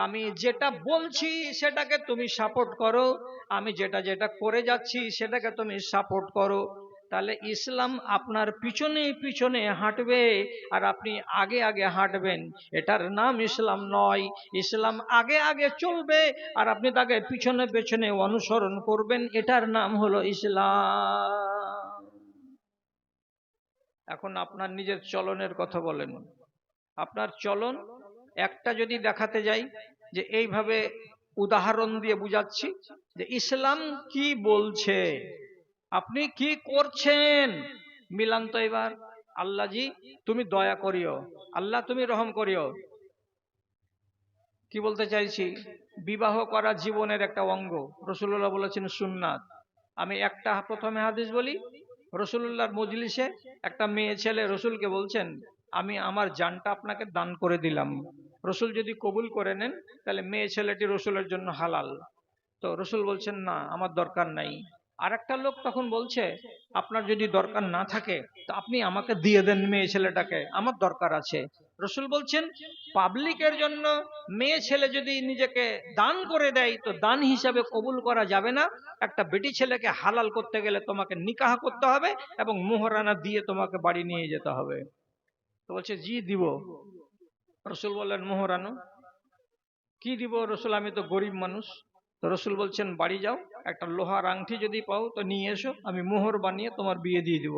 আমি যেটা বলছি সেটাকে তুমি সাপোর্ট করো, আমি যেটা যেটা করে যাচ্ছি সেটাকে তুমি সাপোর্ট করো। তাহলে ইসলাম আপনার পিছনে পিছনে হাঁটবে আর আপনি আগে আগে হাঁটবেন, এটার নাম ইসলাম নয়। ইসলাম আগে আগে চলবে আর আপনি তাকে পিছনে পিছনে অনুসরণ করবেন, এটার নাম হলো ইসলাম। এখন আপনার নিজের চলনের কথা বলেন। আপনার চলন একটা যদি দেখাতে যাই যে এইভাবে উদাহরণ দিয়ে বুঝাচ্ছি যে ইসলাম কি বলছে, আপনি কি করছেন, মিলান তো এবার। আল্লাহ জি তুমি দয়া করিও, আল্লাহ তুমি রহম করিও। কি বলতে চাইছি, বিবাহ করা জীবনের একটা অঙ্গ, রাসূলুল্লাহ বলেছেন সুন্নাত। আমি একটা প্রথমে হাদিস বলি, রাসূলুল্লাহর মজলিসে একটা মেয়ে ছেলে রসুলকে বলছেন আমি আমার জানটা আপনাকে দান করে দিলাম, রসুল যদি কবুল করে নেন তাহলে মেয়ে ছেলেটি রসুলের জন্য হালাল। তো রসুল বলছেন না আমার দরকার নাই। আর একটা লোক তখন বলছে আপনার যদি দরকার না থাকে তো আপনি আমাকে দিয়ে দেন মেয়ে ছেলেটাকে, আমার দরকার আছে। রসুল বলছেন পাবলিকের জন্য মেয়ে ছেলে যদি নিজেকে দান করে দেয় তো দান হিসাবে কবুল করা যাবে না, একটা বেটি ছেলেকে হালাল করতে গেলে তোমাকে নিকাহ করতে হবে এবং মোহরানা দিয়ে তোমাকে বাড়ি নিয়ে যেতে হবে। তো বলছে জি দিব। রসুল বললেন মোহরানা কি দিব রসুল, আমি তো গরিব মানুষ। তো রসুল বলছেন বাড়ি যাও, একটা লোহার আংটি যদি পাও তো নিয়ে এসো, আমি মোহর বানিয়ে তোমার বিয়ে দিয়ে দিব।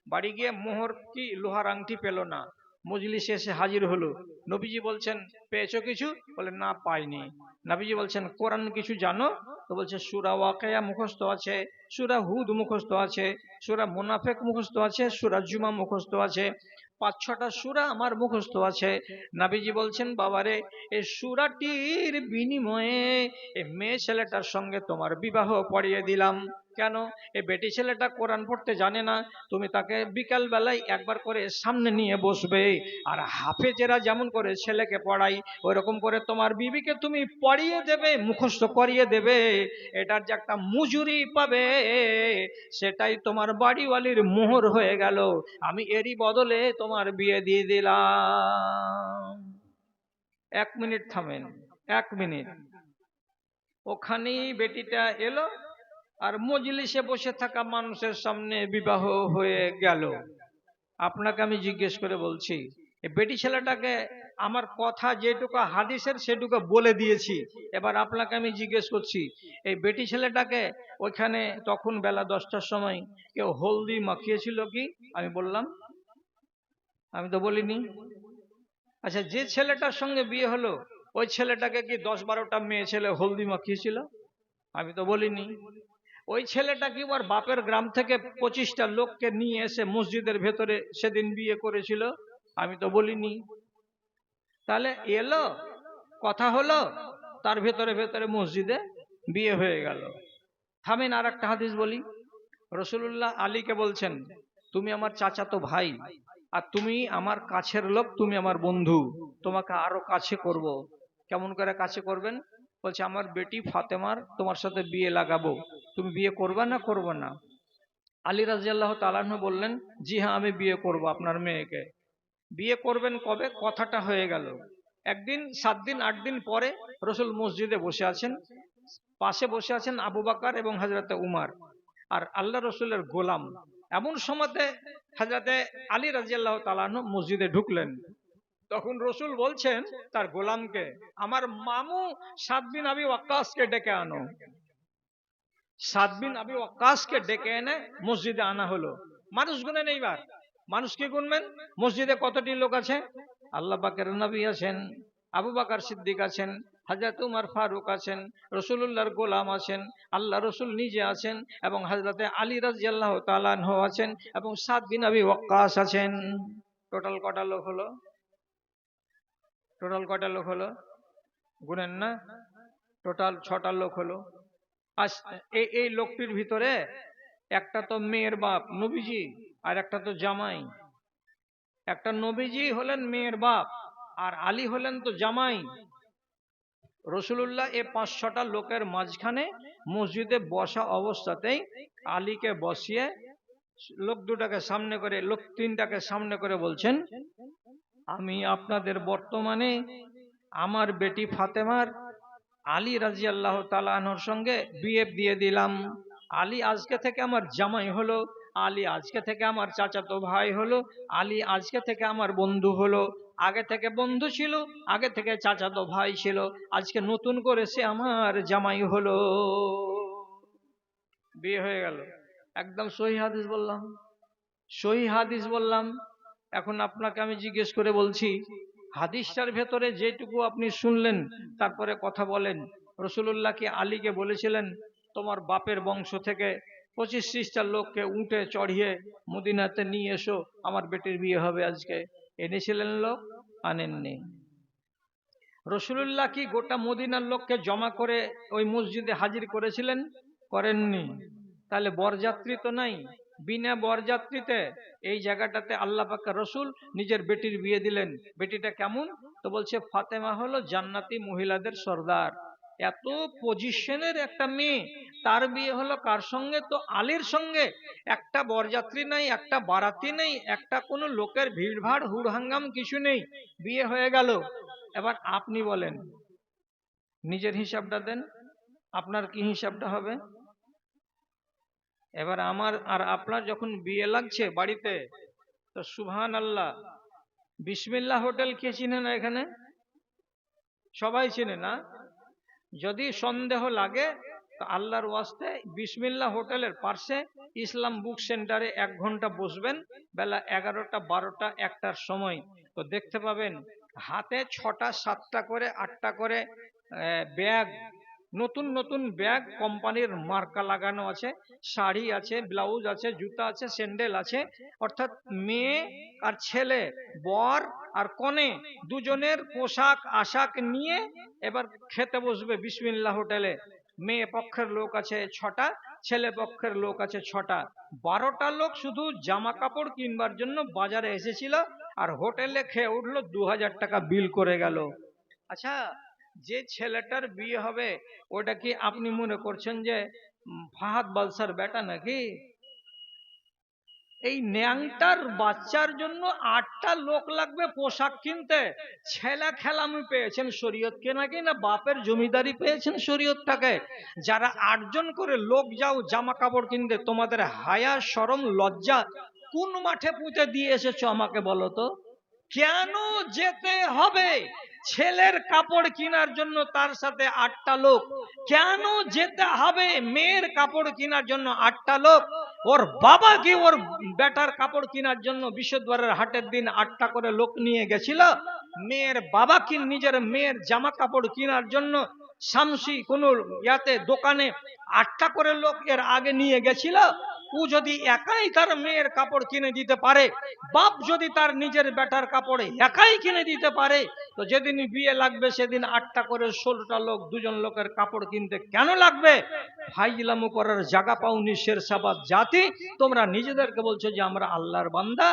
বাড়ি গিয়ে মোহর কি লোহার আংটি পেল না, মজলিসে এসে হাজির হলো। নবীজি বলছেন পেয়েছো কিছু, বলে না পাইনি। নবীজি বলছেন কোরআন কিছু জানো, তো বলছে সূরা ওয়াকিয়া মুখস্থ আছে, সূরা হুদ মুখস্থ আছে, সূরা মুনাফিক মুখস্থ আছে, সূরা জুমা মুখস্থ আছে, 5-6টা সূরা আমার মুখস্থ আছে। নবীজি বলছেন বাবারে এই সূরাটির বিনিময়ে এই মেয়ে ছেলেটার সঙ্গে তোমার বিবাহ পড়িয়ে দিলাম। কেন, এই বেটি ছেলেটা কোরআন পড়তে জানে না, তুমি তাকে বিকাল বেলায় একবার করে সামনে নিয়ে বসবে, আর হাফেজেরা যেমন করে ছেলেকে পড়াই ওইরকম করে তোমার বিবিকে তুমি পড়িয়ে দেবে, মুখস্থ করিয়ে দেবে। এটার যে একটা মজুরি পাবে সেটাই তোমার বাড়িওয়ালির মোহর হয়ে গেল, আমি এরই বদলে তোমার বিয়ে দিয়ে দিলাম। 1 মিনিট থামেন, 1 মিনিট। ওখানেই বেটিটা এলো আর মজলিসে বসে থাকা মানুষের সামনে বিবাহ হয়ে গেল। আপনাকে আমি জিজ্ঞেস করে বলছি এই বেটি ছেলেটাকে আমার কথা যেটুকু হাদিসের সেটুকু বলে দিয়েছি, এবার আপনাকে আমি জিজ্ঞেস করছি এই বেটি ছেলেটাকে ওইখানে তখন বেলা 10টার সময় কেউ হলদি মাখিয়েছিল কি? আমি বললাম, আমি তো বলিনি। আচ্ছা যে ছেলেটার সঙ্গে বিয়ে হলো ওই ছেলেটাকে কি 10-12টা মেয়ে ছেলে হলদি মাখিয়েছিল? আমি তো বলিনি। ওই ছেলেটা কি ওর বাপের গ্রাম থেকে 25টা লোককে নিয়ে এসে মসজিদের ভেতরে সেদিন বিয়ে করেছিল? আমি তো বলিনি। তাহলে এলো, কথা হলো, তার ভেতরে ভেতরে মসজিদে বিয়ে হয়ে গেল। থামেন, আর একটা হাদিস বলি। রাসূলুল্লাহ আলীকে বলছেন তুমি আমার চাচাতো ভাই আর তুমি আমার কাছের লোক, তুমি আমার বন্ধু, তোমাকে আরো কাছে করব। কেমন করে কাছে করবেন? বলছে আমার বেটি ফাতেমার তোমার সাথে বিয়ে লাগাবো, তুমি বিয়ে করবে না করবে না? আলী রাদিয়াল্লাহু তাআলা আনহু বললেন জি হ্যাঁ আমি বিয়ে করব আপনার মেয়েকে। বিয়ে করবেন কবে? কথাটা হয়ে গেল। একদিন 7 দিন 8 দিন পরে রসুল মসজিদে বসে আছেন, পাশে বসে আছেন আবু বকর এবং হযরতে উমর আর আল্লাহ রসুলের গোলাম। এমন সময়তে হযরতে আলী রাদিয়াল্লাহু তাআলা আনহু মসজিদে ঢুকলেন। তখন রসুল বলছেন তার গোলামকে আমার মামু সাদ বিন আবি ওয়াক্কাসকে ডেকে আনো। সাদ বিন আবি ওয়াক্কাসকে ডেকে এনে মসজিদে আনা হলো। মানুষ গুনেন এইবার, মানুষ কি গুনবেন? মসজিদে কতটি লোক আছে? আল্লাহ পাকের নবী আছেন, আবু বকর সিদ্দিক আছেন, হযরত উমর ফারুক আছেন, রাসূলুল্লাহর গোলাম আছেন, আল্লাহ রসুল নিজে আছেন এবং হযরতে আলী রাদিয়াল্লাহু তাআলা আনহু আছেন এবং সাদ বিন আবি ওয়াক্কাস আছেন। টোটাল কটা লোক হলো? টোটাল কটা লোক হলো? গুনেন না? টোটাল 6টা লোক হলো। আজ এই লোকটির ভিতরে একটা তো মেয়ের বাপ নবীজি, আর একটা তো জামাই। একটা নবীজি হলেন মেয়ের বাপ আর আলী হলেন তো জামাই। রাসূলুল্লাহ এই 5-6টা লোকের মাঝখানে মসজিদে বসা অবস্থাতেই আলীকে বসিয়ে লোক দুটাকে সামনে করে, লোক 3টাকে সামনে করে বলছেন আমি আপনাদের বর্তমানে আমার বেটি ফাতেমার আলী রাদিয়াল্লাহু তাআলা আনহুর সঙ্গে বিয়ে দিয়ে দিলাম। আলী আজকে থেকে আমার জামাই হলো, আলী আজকে থেকে আমার চাচাতো ভাই হলো, আলী আজকে থেকে আমার বন্ধু হলো, আগে থেকে বন্ধু ছিল, আগে থেকে চাচাতো ভাই ছিল, আজকে নতুন করে সে আমার জামাই হলো। বিয়ে হয়ে গেল। একদম সহি হাদিস বললাম, সহি হাদিস বললাম। এখন আপনাকে আমি জিজ্ঞেস করে বলছি, হাদিসটার ভেতরে যেটুকু আপনি শুনলেন তারপরে কথা বলেন। রসুল্লাহ কি আলীকে বলেছিলেন তোমার বাপের বংশ থেকে 25-30টা লোককে উঠে চড়িয়ে মদিনাতে নিয়ে এসো, আমার বেটির বিয়ে হবে আজকে? এনেছিলেন লোক? আনেননি। রসুল্লাহ কি গোটা মদিনার লোককে জমা করে ওই মসজিদে হাজির করেছিলেন? করেননি। তাহলে বরযাত্রী তো নাই, বিনা বরযাত্রীতে এই জায়গাটাতে আল্লাহ পাক রসুল নিজের বেটির বিয়ে দিলেন। বেটিটা কেমন? তো বলছে ফাতেমা হলো জান্নাতি মহিলাদের সর্দার। এত পজিশনের একটা মেয়ে, তার বিয়ে হলো কার সঙ্গে? তো আলীর সঙ্গে। একটা বরযাত্রী নাই, একটা বারাতি নেই, একটা কোনো লোকের ভিড়ভাড় হুড়হাঙ্গাম কিছু নেই, বিয়ে হয়ে গেল। এবার আপনি বলেন, নিজের হিসাবটা দেন, আপনার কি হিসাবটা হবে? এবার আমার আর আপনার যখন বিয়ে লাগছে বাড়িতে, তো সুবহান আল্লাহ, বিসমিল্লাহ হোটেল কে চিনে না এখানে? সবাই চিনে না? যদি সন্দেহ লাগে তো আল্লাহর ওয়াস্তে বিসমিল্লাহ হোটেলের পাশে ইসলাম বুক সেন্টারে 1 ঘন্টা বসবেন, বেলা 11টা 12টা 1টার সময়। তো দেখতে পাবেন হাতে 6টা 7টা করে 8টা করে ব্যাগ, নতুন নতুন ব্যাগ, কোম্পানির মার্কা লাগানো আছে, শাড়ি আছে, ব্লাউজ আছে, জুতা আছে, স্যান্ডেল আছে। অর্থাৎ মেয়ে আর ছেলে, বর আর কনে দুজনের পোশাক আশাক নিয়ে এবার খেতে বসবে বিসমিল্লাহ হোটেলে। মেয়ে পক্ষের লোক আছে 6টা, ছেলে পক্ষের লোক আছে 6টা। 12টা লোক শুধু জামা কাপড় কিনবার জন্য বাজারে এসেছিল, আর হোটেলে খেয়ে উঠলো, 2000 টাকা বিল করে গেল। আচ্ছা, যে ছেলেটার বিয়ে হবে ওটা কি আপনি মনে করছেন যে ফাহাদ বালসার বেটা নাকি? এই ন্যাংটার বাচ্চার জন্য 8টা লোক লাগবে পোশাক কিনতে। ছেলে খেলামি পেয়েছেন শরীয়তকে নাকি, না বাপের জমিদারি পেয়েছেন শরীয়তটাকে? যারা 8 জন করে লোক যাও জামা কাপড় কিনতে, তোমাদের হায়া শরম লজ্জা কোন মাঠে পুঁতে দিয়ে এসেছো আমাকে বলো তো? কেন যেতে হবে ছেলের কাপড় কেনার জন্য তার সাথে 8টা লোক? কেন যেতে হবে মেয়ের কাপড় কেনার জন্য 8টা লোক? ওর বাবা কি ওর বেটার কাপড় কেনার জন্য বিশ্বদ্বারের হাটের দিন 8টা করে লোক নিয়ে গেছিল? মেয়ের বাবা কি নিজের মেয়ের জামা কাপড় কেনার জন্য শামসি কোন ইয়াতে দোকানে 8টা করে লোক এর আগে নিয়ে গেছিল? ও যদি একাই তার মেয়ের কাপড় কিনে দিতে পারে, বাপ যদি তার নিজের বেটার কাপড় একাই কিনে দিতে পারে, তো যেদিন বিয়ে লাগবে সেদিন 8টা করে 16টা লোক, 2জন লোকের কাপড় কিনতে কেন লাগবে? ফাইজলামু করার জায়গা পাওনি শেরশাবাদ জাতি। তোমরা নিজেদেরকে বলছো যে আমরা আল্লাহর বান্দা।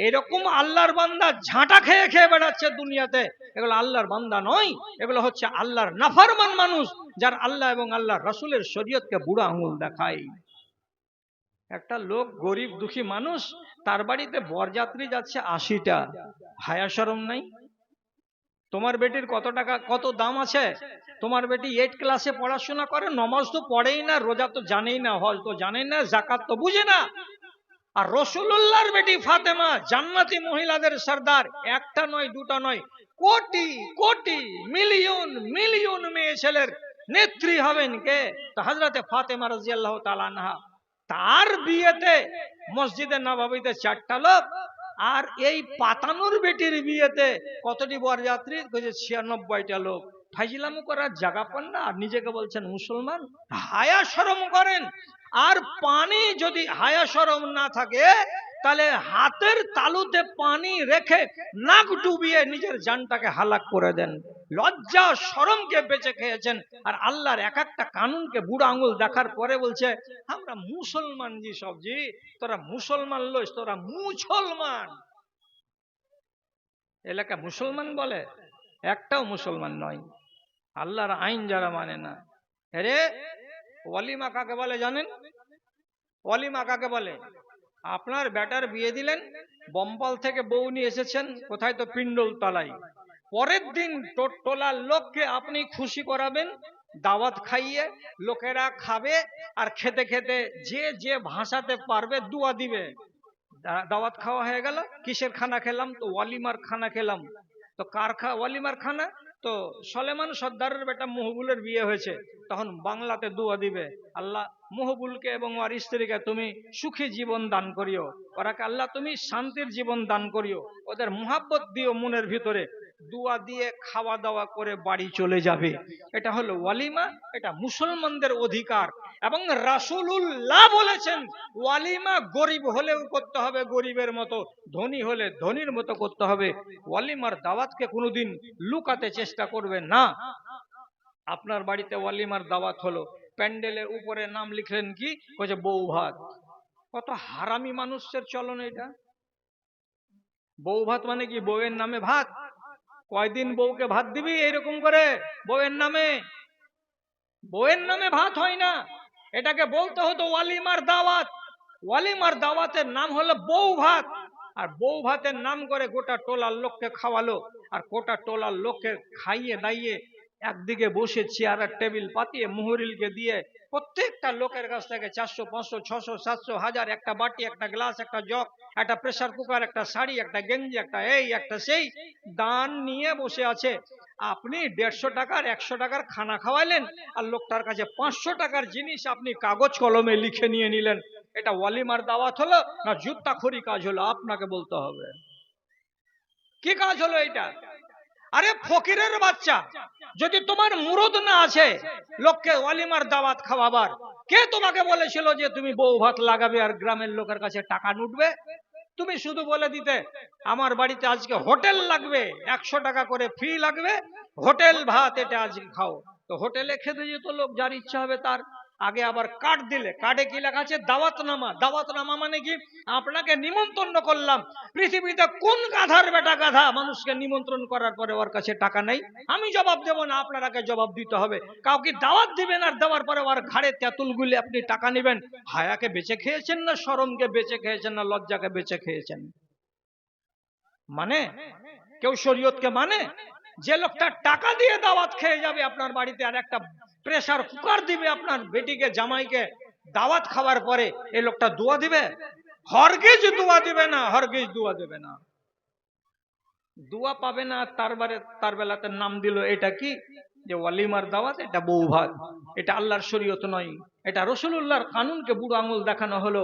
এরকম আল্লাহর বান্দা ঝাঁটা খেয়ে খেয়ে বেড়াচ্ছে দুনিয়াতে, এগুলো আল্লাহর বান্দা নয়, এগুলো হচ্ছে আল্লাহর নাফরমান মানুষ, যার আল্লাহ এবং আল্লাহর রাসূলের শরীয়তকে বুড়া আঙুল দেখায়। একটা লোক গরিব দুঃখী মানুষ, তার বাড়িতে বরযাত্রী যাচ্ছে 80টা। হায়া শরম নাই? তোমার বেটির কত টাকা কত দাম আছে? তোমার বেটি 8 ক্লাসে পড়াশোনা করে, নমাজ তো পড়েই না, রোজা তো জানেই না, হজ তো জানেই না, যাকাত তো বুঝে না। আর রাসূলুল্লাহর বেটি ফাতেমা জান্নাতি মহিলাদের সর্দার, একটা নয় দুটা নয়, কোটি কোটি মিলিয়ন মিলিয়ন মেয়ে ছেলের নেত্রী হবেন কে? তো হযরতে ফাতেমা রাদিয়াল্লাহু তাআলা আনহা, তার বিয়েতে মসজিদে নববীতে 4টা লোক, আর এই পাতানুর বেটির বিয়েতে কতটি বরযাত্রী? 96টা লোক। ফাইজলামু করার জায়গা পান না, আর নিজেকে বলছেন মুসলমান। হায়া শরম করেন। আর পানি যদি হায়া শরম না থাকে, তাহলে হাতের তালুতে পানি রেখে নাক ডুবিয়ে নিজের জানটাকে হালাক করে দেন। লজ্জা শরমকে বেঁচে খেয়েছেন, আর আল্লাহর এক একটা কানুনকে বুড়ো আঙুল দেখার পরে বলছে আমরা মুসলমান। জি সবজি, তোরা মুসলমান লইস, তোরা মুসলমান। এলাকা মুসলমান বলে? একটাও মুসলমান নয়। আল্লাহর আইন যারা মানে না। আরে ওয়ালিমা কাকে বলে জানেন? ওয়ালিমা কাকে বলে? আপনার বেটার বিয়ে দিলেন, বম্বাল থেকে বউ নিয়ে এসেছেন, কোথায়? তো পিন্ডল তলায়। পরের দিন টোলার লোককে আপনি খুশি করাবেন, দাওয়াত খাইয়ে লোকেরা খাবে, আর খেতে খেতে যে যে ভাষাতে পারবে দুয়া দিবে। দাওয়াত খাওয়া হয়ে গেল, কিসের খানা খেলাম? তো ওয়ালিমার খানা খেলাম। তো কার ওয়ালিমার খানা? তো সলেমান সর্দারের বেটা মহবুলের বিয়ে হয়েছে, তখন বাংলাতে দুয়া দিবে, আল্লাহ মহবুলকে এবং ওর স্ত্রীকে তুমি সুখী জীবন দান করিও, ওরাকে আল্লাহ তুমি শান্তির জীবন দান করিও, ওদের মোহাব্বত দিও মনের ভিতরে। দুয়া দিয়ে খাওয়া দাওয়া করে বাড়ি চলে যাবে। এটা হলো ওয়ালিমা, এটা মুসলমানদের অধিকার। এবং রাসূলুল্লাহ বলেছেন ওয়ালিমা গরিব হলেও করতে হবে গরিবের মতো, ধনী হলে ধনীর মতো করতে হবে। ওয়ালিমার দাওয়াতকে কোনোদিন লুকাতে চেষ্টা করবে না। আপনার বাড়িতে ওয়ালিমার দাওয়াত হলো, প্যান্ডেলের উপরে নাম লিখলেন কি, বলছে বউ ভাত। কত হারামি মানুষের চলন এটা। বউ ভাত মানে কি? বউয়ের নামে ভাত? কয়দিন বউকে ভাত দিবি এরকম করে বউয়ের নামে? বউয়ের নামে ভাত হয় না, এটাকে বলতে হতো ওয়ালিমার দাওয়াত। ওয়ালিমার দাওয়াতের নাম হলো বউ ভাত। আর বউ ভাতের নাম করে গোটা টোলার লোককে খাওয়ালো, আর গোটা টোলার লোককে খাইয়ে দাইয়ে একদিকে বসে চেয়ার আর টেবিল পাতিয়ে মুহুরিলকে দিয়ে প্রত্যেকটা লোকের কাছ থেকে 400, 500, 600, 700, 1000 একটা বাটি, একটা গ্লাস, একটা জগ, একটা প্রেসার কুকার, একটা শাড়ি, একটা গেঞ্জি, একটা এই একটা সেই দান নিয়ে বসে আছে। আপনি 150 টাকার 100 টাকার খানা খাওয়াইলেন, আর লোকটার কাছে 500 টাকার জিনিস আপনি কাগজ কলমে লিখে নিয়ে নিলেন। এটা ওয়ালিমার দাওয়াত হলো না জুত্তাখড়ি কাজ হলো? আপনাকে বলতে হবে কি কাজ হলো এটা। আরে ফকিরের বাচ্চা, যদি তোমার মুরদ না আছে লোককে ওয়ালিমার দাওয়াত খাওয়াবার, কে তোমাকে বলেছিল যে তুমি বউ ভাত লাগাবে আর গ্রামের লোকের কাছে টাকা লুটবে? তুমি শুধু বলে দিতে আমার বাড়িতে আজকে হোটেল লাগবে, 100 টাকা করে ফি লাগবে, হোটেল ভাত এটা আজকে খাও। তো হোটেলে খেতে যেত লোক, যার ইচ্ছা হবে তার। আগে আবার কার্ড দিলে, কার্ডে কি লেখা আছে? দাওয়াতনামা। দাওয়াতনামা মানে কি? আপনাকে নিমন্ত্রণ করলাম। পৃথিবীতে কোন গাধার বেটা গাধা মানুষকে নিমন্ত্রণ করার পরে ওর কাছে টাকা নাই? আমি জবাব দেব না, আপনারাকে জবাব দিতে হবে। কাউকে দাওয়াত দিবেন আর দেওয়ার পরে ওর ঘাড়ে তেঁতুল গুলি আপনি টাকা নেবেন। হায়াকে বেঁচে খেয়েছেন না শরমকে বেঁচে খেয়েছেন না লজ্জাকে বেঁচে খেয়েছেন? মানে কেউ শরীয়তকে মানে? যে লোকটা টাকা দিয়ে দাওয়াত খেয়ে যাবে আপনার বাড়িতে, আর একটা প্রেসার কুকার দিবে আপনার বেটিকে জামাইকে দাওয়াত খাওয়ার পরে, এই লোকটা দোয়া দিবে? হরগিজ দোয়া দিবে না, হরগিজ দোয়া দেবে না। দোয়া পাবে না, তার বেলাতে নাম দিল এটা কি, যে ওয়ালিমার দাওয়াত, এটা বউ ভাত। এটা আল্লাহর শরীয়ত নয়, এটা রাসূলুল্লাহর কানুনকে বুড়ো আঙুল দেখানো হলো।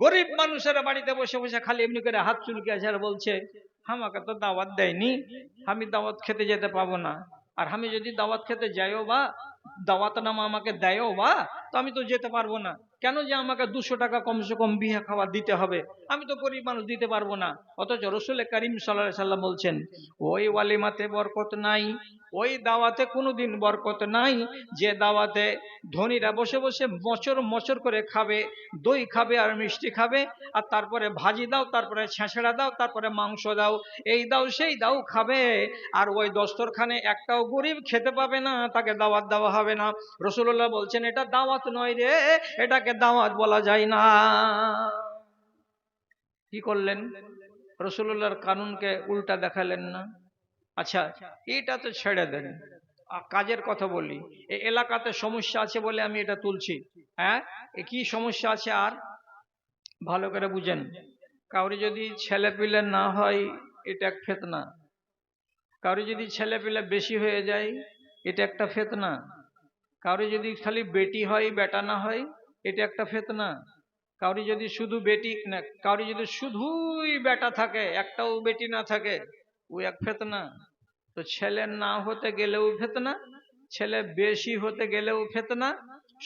গরিব মানুষের বাড়িতে বসে বসে খালি এমনি করে হাত চুলকে আছে আর বলছে আমাকে তো দাওয়াত দেয়নি, আমি দাওয়াত খেতে যেতে পাবো না। আর আমি যদি দাওয়াত খেতে যাইও বা দাওয়াতনামা আমাকে দেয়ও বা, তো আমি তো যেতে পারবো না। কেন যে আমাকে 200 টাকা কমসে কম বিয়ে খাওয়া দিতে হবে? আমি তো গরিব মানুষ, দিতে পারবো না। অথচ রাসূল করিম সাল্লাল্লাহু আলাইহি সাল্লাম বলছেন ওই ওয়ালিমাতে বরকত নাই, ওই দাওয়াতে কোনোদিন বরকত নাই যে দাওয়াতে ধনীরা বসে বসে মচর মচর করে খাবে, দই খাবে আর মিষ্টি খাবে, আর তারপরে ভাজি দাও, তারপরে ছেঁচড়া দাও, তারপরে মাংস দাও, এই দাও সেই দাও খাবে, আর ওই দস্তরখানে একটাও গরিব খেতে পাবে না, তাকে দাওয়াত দেওয়া হবে না। রাসূলুল্লাহ বলছেন এটা দাওয়াত নয় রে, এটাকে দাওয়াত বলা যায় না। কি করলেন? রাসূলুল্লাহর কানুনকে উল্টা দেখালেন না? আচ্ছা, এটা তো ছেড়ে দেন, কাজের কথা বলি। এই এলাকাতে সমস্যা আছে বলে আমি এটা তুলছি। হ্যাঁ, কি সমস্যা আছে? আর ভালো করে বুঝেন। কাউরি যদি ছেলে পিলে না হয়, এটা এক ফিতনা। কাউরি যদি ছেলে পিলে বেশি হয়ে যায়, এটা একটা ফিতনা। কাউরি যদি খালি বেটি হয় বেটা না হয়, এটা একটা ফিতনা। কাউরি যদি শুধু বেটি না, কাউরি যদি শুধুই বেটা থাকে একটাও বেটি না থাকে, ও এক ফিতনা। তো ছেলে না হতে গেলেও ফিতনা, ছেলে বেশি হতে গেলেও ফিতনা,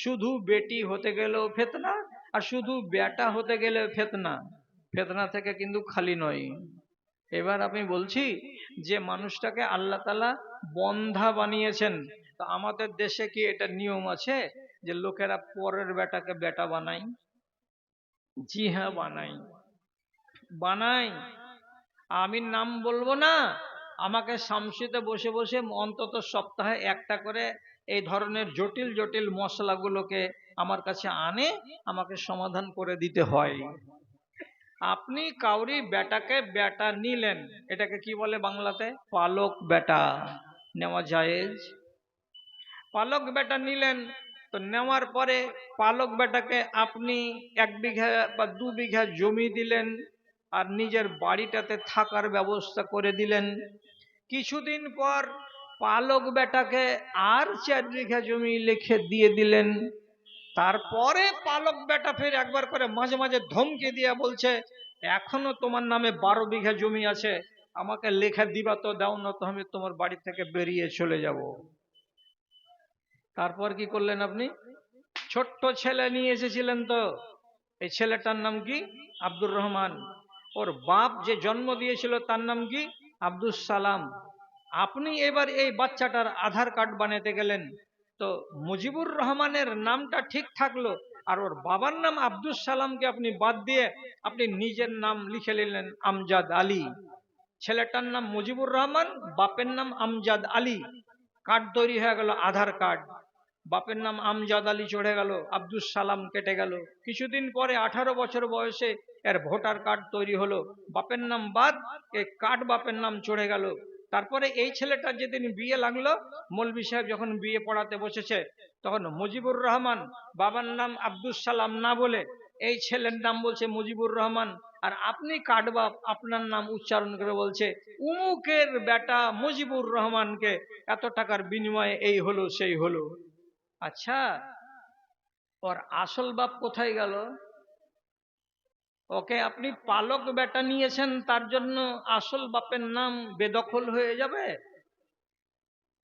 শুধু বেটি হতে গেলেও ফিতনা, আর শুধু বেটা হতে গেলেও ফিতনা। ফিতনা থেকে কিন্তু খালি নয়। এবার আমি বলছি যে মানুষটাকে আল্লাহ তাআলা বন্ধা বানিয়েছেন, তো আমাদের দেশে কি এটা নিয়ম আছে যে লোকেরা পরের বেটাকে বেটা বানায়? জি হ্যাঁ, বানাই। বানাই। আমি নাম বলবো না, আমাকে শামসিতে বসে বসে অন্তত সপ্তাহে একটা করে এই ধরনের জটিল জটিল মশলাগুলোকে আমার কাছে আনে, আমাকে সমাধান করে দিতে হয়। আপনি কাউরি বেটাকে বেটা নিলেন, এটাকে কি বলে বাংলাতে? পালক বেটা নেওয়া জায়েজ? পালক বেটা নিলেন, তো নেওয়ার পরে পালক বেটাকে আপনি 1 বিঘা বা 2 বিঘা জমি দিলেন আর নিজের বাড়িটাতে থাকার ব্যবস্থা করে দিলেন। কিছুদিন পর পালক বেটাকে আর 4 বিঘা জমি লিখে দিয়ে দিলেন। তারপরে পালক বেটা ফের একবার করে মাঝে মাঝে ধমকে দিয়ে বলছে, এখনো তোমার নামে 12 বিঘা জমি আছে, আমাকে লেখা দিবা তো, দাও না তো আমি তোমার বাড়ি থেকে বেরিয়ে চলে যাব। তারপর কি করলেন আপনি? ছোট্ট ছেলে নিয়ে এসেছিলেন তো, এই ছেলেটার নাম কি? আব্দুর রহমান। ওর বাপ যে জন্ম দিয়েছিল তার নাম কি? আব্দুস সালাম। আপনি এবার এই বাচ্চাটার আধার কার্ড বানাতে গেলেন, তো মুজিবুর রহমানের নামটা ঠিক থাকলো, আর ওর বাবার নাম আব্দুস সালামকে আপনি বাদ দিয়ে আপনি নিজের নাম লিখে নিলেন আমজাদ আলী। ছেলেটার নাম মুজিবুর রহমান, বাপের নাম আমজাদ আলী। কার্ড তৈরি হয়ে গেল, আধার কার্ড। বাপের নাম আমজাদ আলী চড়ে গেল, আব্দুস সালাম কেটে গেল। কিছুদিন পরে 18 বছর বয়সে এর ভোটার কার্ড তৈরি হলো, বাপের নাম বাদ, এই কার্ড বাপের নাম চড়ে গেল। তারপরে এই ছেলেটার যেদিন বিয়ে লাগলো, মৌলভী সাহেব যখন বিয়ে পড়াতে বসেছে, তখন মুজিবুর রহমান বাবার নাম আব্দুস সালাম না বলে এই ছেলের নাম বলছে মুজিবুর রহমান। আর আপনি কার্ড বাপ আপনার নাম উচ্চারণ করে বলছে উমুকের বেটা মুজিবুর রহমানকে এত টাকার বিনিময়ে এই হলো সেই হলো। আচ্ছা, ওর আসল বাপ কোথায় গেল? ওকে আপনি পালক বেটা নিয়েছেন, তার জন্য আসল বাপের নাম বেদখল হয়ে যাবে?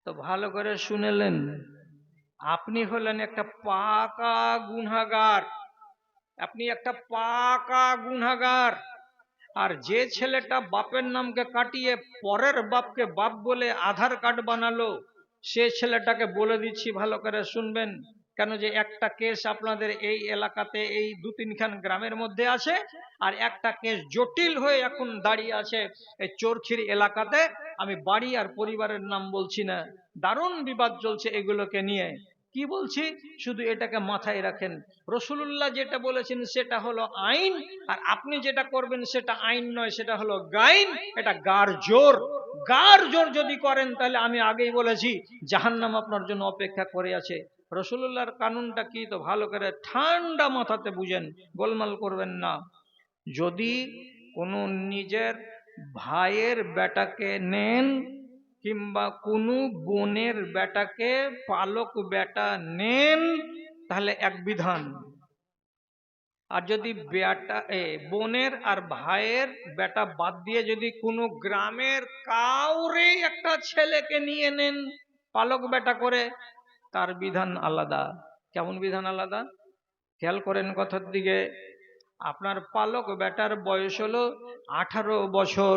তো ভালো করে শুনেলেন, আপনি হলেন একটা পাকা গুনাহগার। আপনি একটা পাকা গুনাহগার। আর যে ছেলেটা বাপের নামকে কাটিয়ে পরের বাপকে বাপ বলে আধার কার্ড বানালো, সে ছেলেটাকে বলে দিচ্ছি ভালো করে শুনবেন, কেন যে একটা কেস আপনাদের এই এলাকাতে এই 2-3খান গ্রামের মধ্যে আছে, আর একটা কেস জটিল হয়ে এখন দাঁড়িয়ে আছে এই চরখির এলাকাতে। আমি বাড়ি আর পরিবারের নাম বলছি না, দারুণ বিবাদ চলছে এগুলোকে নিয়ে। কি বলছি শুধু এটাকে মাথায় রাখেন, রাসূলুল্লাহ যেটা বলেছেন সেটা হলো আইন, আর আপনি যেটা করবেন সেটা আইন নয়, সেটা হলো গাইন। এটা গার জোর। গার জোর যদি করেন তাহলে আমি আগেই বলেছি জাহান্নাম আপনার জন্য অপেক্ষা করে আছে। রাসূলুল্লাহর কানুনটা কি তো ভালো করে ঠান্ডা মাথাতে বুঝেন, গোলমাল করবেন না। যদি কোনো নিজের ভাইয়ের বেটাকে নেন কিংবা কোনো বোনের বেটাকে পালক বেটা নেন, তাহলে এক বিধান। আর যদি বেটা বোনের আর ভাইয়ের বেটা বাদ দিয়ে যদি কোনো গ্রামের কাউরে একটা ছেলেকে নিয়ে নেন পালক বেটা করে, তার বিধান আলাদা। কেমন বিধান আলাদা? খেয়াল করেন কথার দিকে। আপনার পালক বেটার বয়স হলো 18 বছর।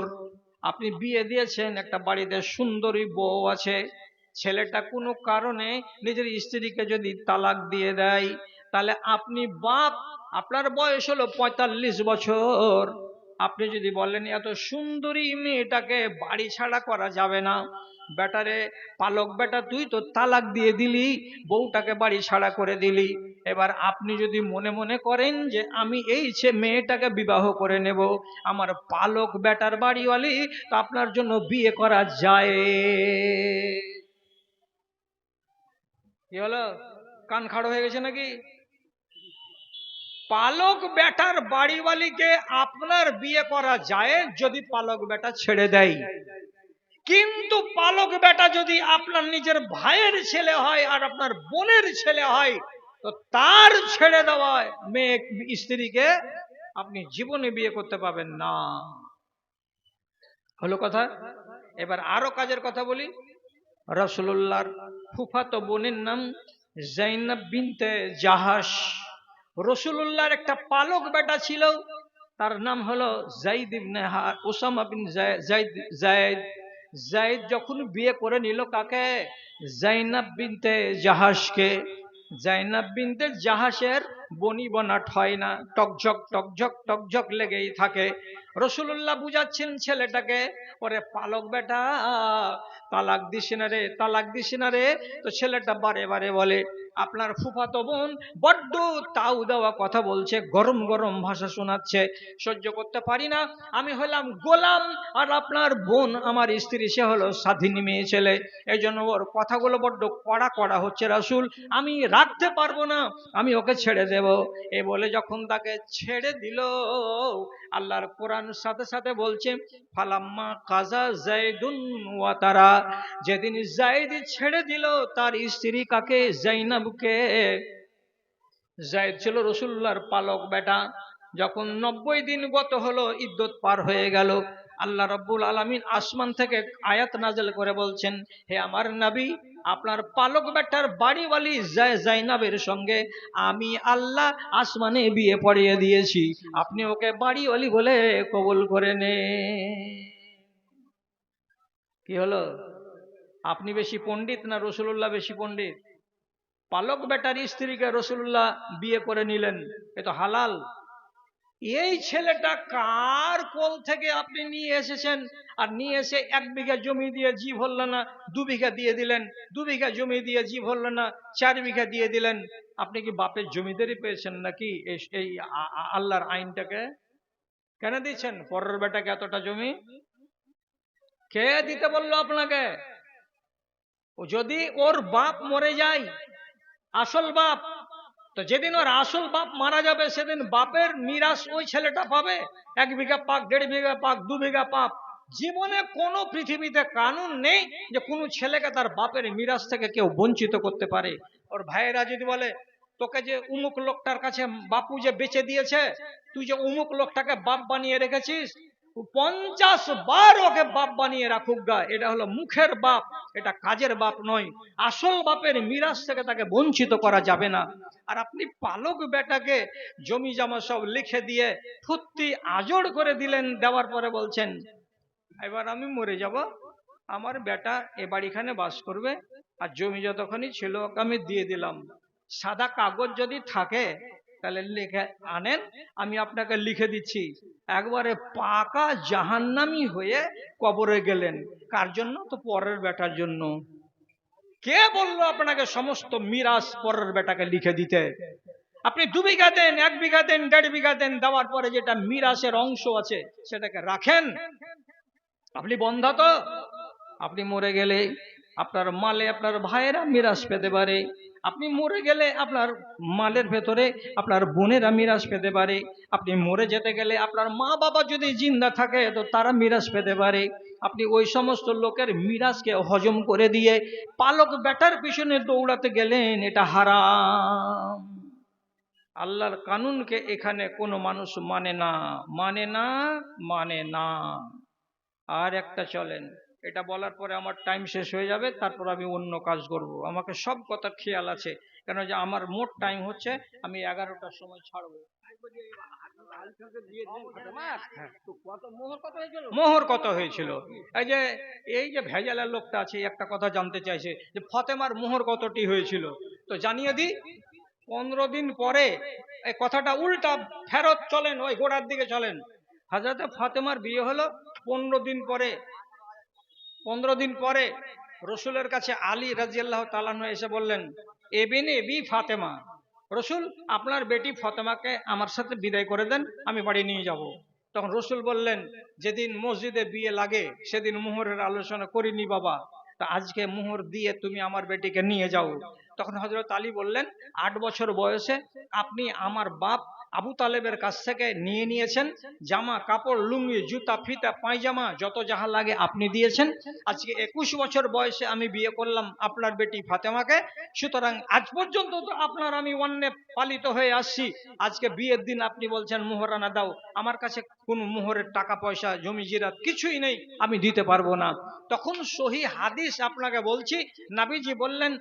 আপনি বিয়ে দিয়েছেন, একটা বাড়িতে সুন্দরী বউ আছে। ছেলেটা কোনো কারণে নিজের স্ত্রীকে যদি তালাক দিয়ে দেয়, তাহলে আপনি বাপ, আপনার বয়স হলো 45 বছর। আপনি যদি বলেন এত সুন্দরী মেয়েটাকে বাড়ি ছাড়া করা যাবে না, বেটারে পালক বেটা তুই তো তালাক দিয়ে দিলি, বউটাকে বাড়ি ছাড়া করে দিলি, এবার আপনি যদি মনে মনে করেন যে আমি এই মেয়েটাকে বিবাহ করে নেব, আমার পালক বেটার বাড়িওয়ালি, তো আপনার জন্য বিয়ে করা যায়। কি হলো? কান খাড়ো হয়ে গেছে নাকি? পালক বেটার বাড়িওয়ালিকে আপনার বিয়ে করা যায় যদি পালক বেটা ছেড়ে দেয়। কিন্তু পালক বেটা যদি আপনার নিজের ভাইয়ের ছেলে হয় আর আপনার বোনের ছেলে হয়, তো তার ছেড়ে দেওয়া মেয়ে স্ত্রীকে আপনি জীবনে বিয়ে করতে পাবেন না। হলো কথা? এবার আরো কাজের কথা বলি। রাসূলুল্লাহর ফুফাতো বোনের নাম যায়েনব বিনতে জাহাশ। রাসূলুল্লাহর একটা পালক বেটা ছিল, তার নাম হলো যায়েদ ইবনে উসামা বিন যায়েদ। যায়েদ যখন বিয়ে করে নিল কাকে? যায়েনব বিনতে জাহাশকে। যায়েনব বিনতে জাহাশের বনি বনাট হয় না, টকঝক টকঝক টকঝক লেগেই থাকে। রাসূলুল্লাহ বুঝাচ্ছেন ছেলেটাকে, ওরে পালক বেটা তালাক দিস না রে, তালাক দিস না রে। তো ছেলেটা বারে বারে বলে আপনার ফুফাতো বোন বড্ড তাও দেওয়া কথা বলছে, গরম গরম ভাষা শোনাচ্ছে, সহ্য করতে পারি না। আমি হলাম গোলাম, আর আপনার বোন আমার স্ত্রী, সে হলো স্বাধীন মেয়ে ছেলে, এই জন্য ওর কথাগুলো বড্ড কড়া কড়া হচ্ছে রাসূল, আমি রাখতে পারবো না, আমি ওকে ছেড়ে দেব। এ বলে যখন তাকে ছেড়ে দিল, আল্লাহর কোরআন সাথে সাথে বলছে ফালাম্মা কাজা যায়েদুন ওয়াতারা, যেদিন যায়েদ ছেড়ে দিল তার স্ত্রী কাকে, যায়নাবকে। যায়েদ ছিল রাসূলুল্লাহর পালক বেটা। যখন 90 দিন গত হলো, ইদ্যত পার হয়ে গেল, আল্লাহ রাব্বুল আলামিন আসমান থেকে আয়াত নাযিল করে বলছেন, হে আমার নবী, আপনার পালক বেটার বাড়িওয়ালি যায়নাবের সঙ্গে আমি আল্লাহ আসমানে বিয়ে পড়িয়ে দিয়েছি, আপনি ওকে বাড়িওয়ালি বলে কবুল করে নে। কি হলো? আপনি বেশি পণ্ডিত না রাসূলুল্লাহ বেশি পণ্ডিত? পালক বেটার স্ত্রীকে রাসূলুল্লাহ বিয়ে করে নিলেন, এ তো হালাল। এই ছেলেটা কার কোল থেকে আপনি নিয়ে এসেছেন, আর নিয়ে এসে 1 বিঘা জমি দিয়ে জি ভরল না, 2 বিঘা দিয়ে দিলেন, 2 বিঘা জমি দিয়ে জি ভরল না, 4 বিঘা দিয়ে দিলেন। আপনি কি বাপের জমিদারি পেয়েছেন নাকি? এই আল্লাহর আইনটাকে কেন দিচ্ছেন? পরের বেটাকে এতটা জমি কে দিতে বললো আপনাকে? ও যদি ওর বাপ মরে যায়, আসল বাপ, তো যেদিন ওর আসল বাপ মারা যাবে সেদিন বাপের মিরাস ওই ছেলেটা পাবে। 1 বিঘা পাক, 1.5 বিঘা পাক, 2 বিঘা পাক। জীবনে কোনো পৃথিবীতে কানুন নেই যে কোনো ছেলেকে তার বাপের মিরাস থেকে কেউ বঞ্চিত করতে পারে। ওর ভাইয়েরা যদি বলে, তোকে যে উমুক লোকটার কাছে বাপু যে বেচে দিয়েছে, তুই যে উমুক লোকটাকে বাপ বানিয়ে রেখেছিস, 50 বার ওকে বাপ বানিয়ে রাখুক গা, এটা হলো মুখের বাপ, এটা কাজের বাপ নয়। আসল বাপের মিরাস থেকে তাকে বঞ্চিত করা যাবে না। আর আপনি পালক বেটাকে জমি জমা সব লিখে দিয়ে ফুর্তি আজড় করে দিলেন, দেওয়ার পরে বলছেন এবার আমি মরে যাব, আমার বেটা এ বাড়িখানে বাস করবে, আর জমি যতখানি ছিল ওকে আমি দিয়ে দিলাম। সাদা কাগজ যদি থাকে তাহলে লিখে আনেন, আমি আপনাকে লিখে দিচ্ছি। একবারে পাকা জাহান্নামী হয়ে কবরে গেলেন। কার জন্য? তো পরের বেটার জন্য। কে বললো আপনাকে সমস্ত মিরাস পরের বেটাকে লিখে দিতে? আপনি 2 বিঘা দেন, 1 বিঘা দেন, 1.5 বিঘা দেন, দেওয়ার পরে যেটা মিরাসের অংশ আছে সেটাকে রাখেন। আপনি বন্ধা তো? আপনি মরে গেলে আপনার মালে আপনার ভাইয়েরা মিরাস পেতে পারে, আপনি মরে গেলে আপনার মালের ভেতরে আপনার বোনেরা মিরাস পেতে পারে, আপনি মরে যেতে গেলে আপনার মা বাবা যদি জিন্দা থাকে তো তারা মিরাস পেতে পারে। আপনি ওই সমস্ত লোকের মিরাসকে হজম করে দিয়ে পালক বেটার পিছনে দৌড়াতে গেলেন, এটা হারাম। আল্লাহর কানুনকে এখানে কোনো মানুষ মানে না, মানে না, মানে না। আর একটা চলেন, এটা বলার পরে আমার টাইম শেষ হয়ে যাবে, তারপর আমি অন্য কাজ করব। আমাকে সব কথা খেয়াল আছে, কেন যে আমার মোট টাইম হচ্ছে, আমি 11টার সময় ছাড়বো। মোহর কত হয়েছিল? এই যে ভেজালের লোকটা আছে, একটা কথা জানতে চাইছে যে ফতেমার মোহর কতটি হয়েছিল। তো জানিয়ে দিই, 15 দিন পরে, এই কথাটা উল্টা ফেরত চলেন, ওই গোড়ার দিকে চলেন। হযরত ফাতেমার বিয়ে হলো 15 দিন পরে। 15 দিন পরে রসুলের কাছে আলী রাদিয়াল্লাহু তাআলা আনহু এসে বললেন, এবিনে বি ফাতেমা, রসুল আপনার বেটি ফাতেমাকে আমার সাথে বিদায় করে দেন, আমি বাড়ি নিয়ে যাব। তখন রসুল বললেন, যেদিন মসজিদে বিয়ে লাগে সেদিন মোহরের আলোচনা করিনি বাবা, তা আজকে মোহর দিয়ে তুমি আমার বেটিকে নিয়ে যাও। তখন হযরত আলী বললেন, 8 বছর বয়সে আপনি আমার বাপ আবু তালেবের কাছ থেকে নিয়ে নিয়েছেন, জামা কাপড়, লুঙ্গি, জুতা, ফিতা, পায়জামা যত যাহা লাগে আপনি দিয়েছেন। আজকে 21 বছর বয়সে আমি বিয়ে করলাম আপনার বেটি ফাতেমাকে, সুতরাং আজ পর্যন্ত তো আপনার আমি অন্যে পালিত হয়ে আসছি, আজকে বিয়ের দিন আপনি বলছেন মোহরানা দাও, আমার কাছে কোনো মোহরের টাকা পয়সা জমি জিরাত কিছুই নেই, আমি দিতে পারবো না। তখন সহি হাদিস আপনাকে বলছি, নবীজি বললেন,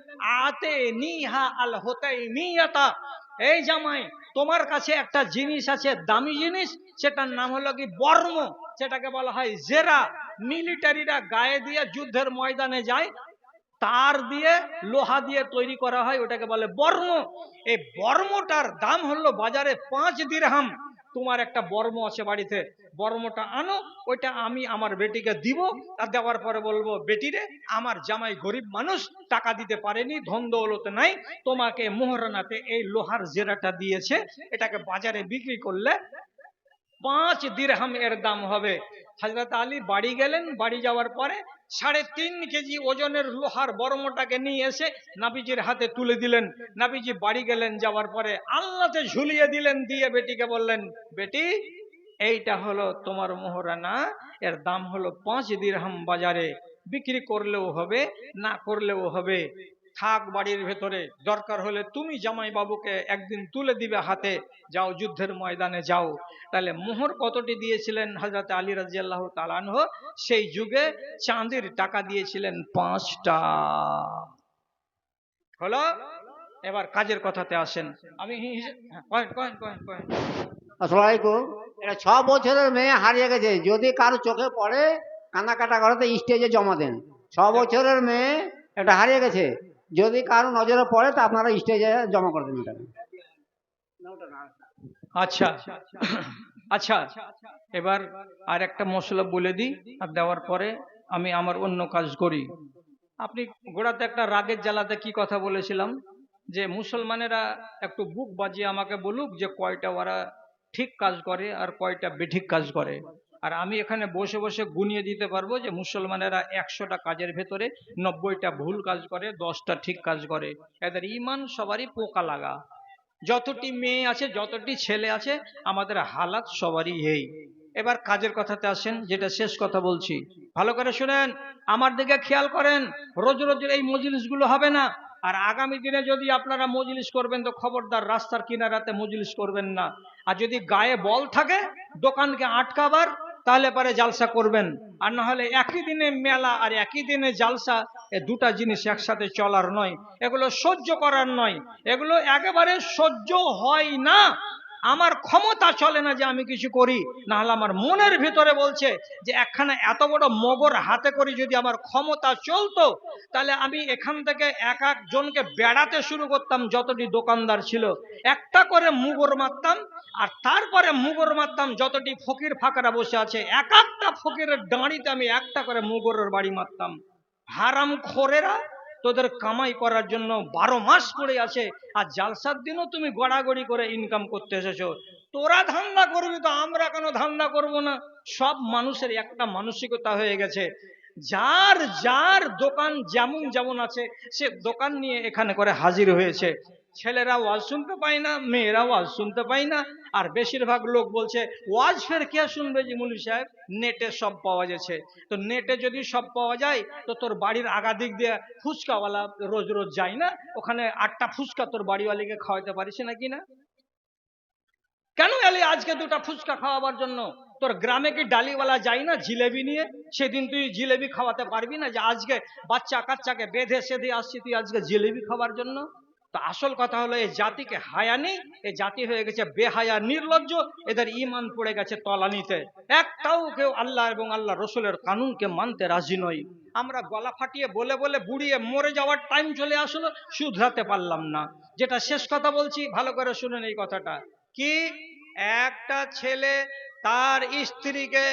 আতে নিহা আল হুতাইমিয়াতা, এই জামাই তোমার কাছে একটা জিনিস আছে, দামি জিনিস, সেটার নাম হলো কি বর্ম, সেটাকে বলা হয় জেরা। মিলিটারিরা গায়ে দিয়ে যুদ্ধের ময়দানে যায়, তার দিয়ে লোহা দিয়ে তৈরি করা হয়, ওটাকে বলে বর্ম। এই বর্মটার দাম হলো বাজারে 5 দিরহাম। তোমার একটা বর্ম আছে বাড়িতে, বর্মটা আনো, ওইটা আমি আমার বেটিকে দিব, আর দেওয়ার পরে বলবো, বেটি রে, আমার জামাই গরিব মানুষ, টাকা দিতে পারেনি, ধন দৌলত নাই, তোমাকে মোহরানাতে এই লোহার জেরাটা দিয়েছে, এটাকে বাজারে বিক্রি করলে 5 দিরহাম এর দাম হবে। হযরত আলী বাড়ি গেলেন, বাড়ি যাওয়ার পরে 3.5 কেজি ওজনের লোহার বর্মটাকে নিয়ে এসে নাবিজির হাতে তুলে দিলেন। নাবিজি বাড়ি গেলেন, যাওয়ার পরে আল্লাহতে ঝুলিয়ে দিলেন, দিয়ে বেটিকে বললেন, বেটি, এইটা হলো তোমার মোহরানা, এর দাম হলো 5 দিরহাম, বাজারে বিক্রি করলেও হবে, না করলেও হবে, থাক বাড়ির ভেতরে, দরকার হলে তুমি জামাই বাবুকে একদিন তুলে দিবে হাতে, যাও যুদ্ধের ময়দানে যাও। তাহলে মোহর কতটি দিয়েছিলেন হযরত আলী রাদিয়াল্লাহু তাআলা আনহু? সেই যুগে চাঁদের টাকা দিয়েছিলেন 5টা। হলো? এবার কাজের কথাতে আসেন। আমি কয়েন। আসসালামু আলাইকুম। এটা 6 বছরের মেয়ে হারিয়ে গেছে, যদি কারো চোখে পড়ে কান্নাকাটা করে তো স্টেজে জমা দেন। 6 বছরের মেয়ে এটা হারিয়ে গেছে, যদি কারো নজরে পড়ে তো আপনারা স্টেজে জমা করে দেন এটাকে। আচ্ছা আচ্ছা, এবার আর একটা মশলা বলে দিই, আর দেওয়ার পরে আমি আমার অন্য কাজ করি। আপনি গোড়াতে একটা রাগের জ্বালাতে কি কথা বলেছিলাম, যে মুসলমানেরা একটু বুক বাজিয়ে আমাকে বলুক যে কয়টা ওরা ঠিক কাজ করে আর কয়টা বেঠিক কাজ করে। আর আমি এখানে বসে বসে গুনিয়ে দিতে পারবো যে মুসলমানেরা 100টা কাজের ভেতরে 90টা ভুল কাজ করে, 10টা ঠিক কাজ করে। এদের ইমান সবারই পোকা লাগা। যতটি মেয়ে আছে, যতটি ছেলে আছে, আমাদের হালাত সবারই এই। এবার কাজের কথাতে আসেন, যেটা শেষ কথা বলছি, ভালো করে শুনেন, আমার দিকে খেয়াল করেন। রোজ রোজ এই মজলিসগুলো হবে না। আর আগামী দিনে যদি আপনারা মজলিস করবেন তো খবরদার রাস্তার কিনারাতে মজলিস করবেন না। আর যদি গায়ে বল থাকে দোকানকে আটকাবার, তাহলে পরে জালসা করবেন। আর না হলে একই দিনে মেলা আর একই দিনে জালসা, এ দুটা জিনিস একসাথে চলার নয়, এগুলো সহ্য করার নয়, এগুলো একেবারে সহ্য হয় না। আমার ক্ষমতা চলে না যে আমি কিছু করি, না হলে আমার মনের ভিতরে বলছে যে একখানা এত বড় মগর হাতে করে যদি আমার ক্ষমতা চলতো, তাহলে আমি এখান থেকে এক একজনকে বেড়াতে শুরু করতাম, যতটি দোকানদার ছিল একটা করে মুগর মারতাম, আর তারপরে মুগর মারতাম যতটি ফকির ফাঁকারা বসে আছে, এক একটা ফকিরের দাঁড়িতে আমি একটা করে মুগরের বাড়ি মারতাম। হারাম খোরেরা, তোদের কামাই করার জন্য 12 মাস পড়ে আছে, আর জালসার দিনও তুমি গড়াগড়ি করে ইনকাম করতে এসেছো। তোরা ধান্দা করবি তো আমরা কেন ধান্দা করব না? সব মানুষের একটা মানসিকতা হয়ে গেছে, যার যার দোকান যেমন যেমন আছে সে দোকান নিয়ে এখানে করে হাজির হয়েছে। ছেলেরা ওয়াজ শুনতে পায় না, মেয়েরা ওয়াজ শুনতে পায় না, আর বেশিরভাগ লোক বলছে ওয়াজ ফের কে শুনবে জি মুলি সাহেব, নেটে সব পাওয়া যাচ্ছে। তো নেটে যদি সব পাওয়া যায় তো তোর বাড়ির আগা দিক দিয়ে ফুচকাওয়ালা রোজ রোজ যায় না, ওখানে 8টা ফুচকা তোর বাড়িওয়ালিকে খাওয়াতে পারিস নাকি না? কেন এলি আজকে 2টা ফুচকা খাওয়াবার জন্য? তোর গ্রামে কি ডালিওয়ালা যায় না জিলেবি নিয়ে? সেদিন তুই জিলেবি খাওয়াতে পারবি না যে আজকে বাচ্চা কাচ্চাকে বেঁধে সেধে আসছি তুই আজকে জিলেবি খাওয়ার জন্য? তো আসল কথা হলো এই জাতিকে হায়া নেই, এই জাতি হয়ে গেছে বেহায়া নির্লজ্জ, এদের ইমান পড়ে গেছে তলানিতে। একটাও কেউ আল্লাহ এবং আল্লাহ রসুলের কানুনকে মানতে রাজি নয়। আমরা গলা ফাটিয়ে বলে বলে বুড়িয়ে মরে যাওয়ার টাইম চলে আসলো, শুধরাতে পারলাম না। যেটা শেষ কথা বলছি, ভালো করে শুনেন এই কথাটা। কি, একটা ছেলে তার স্ত্রীকে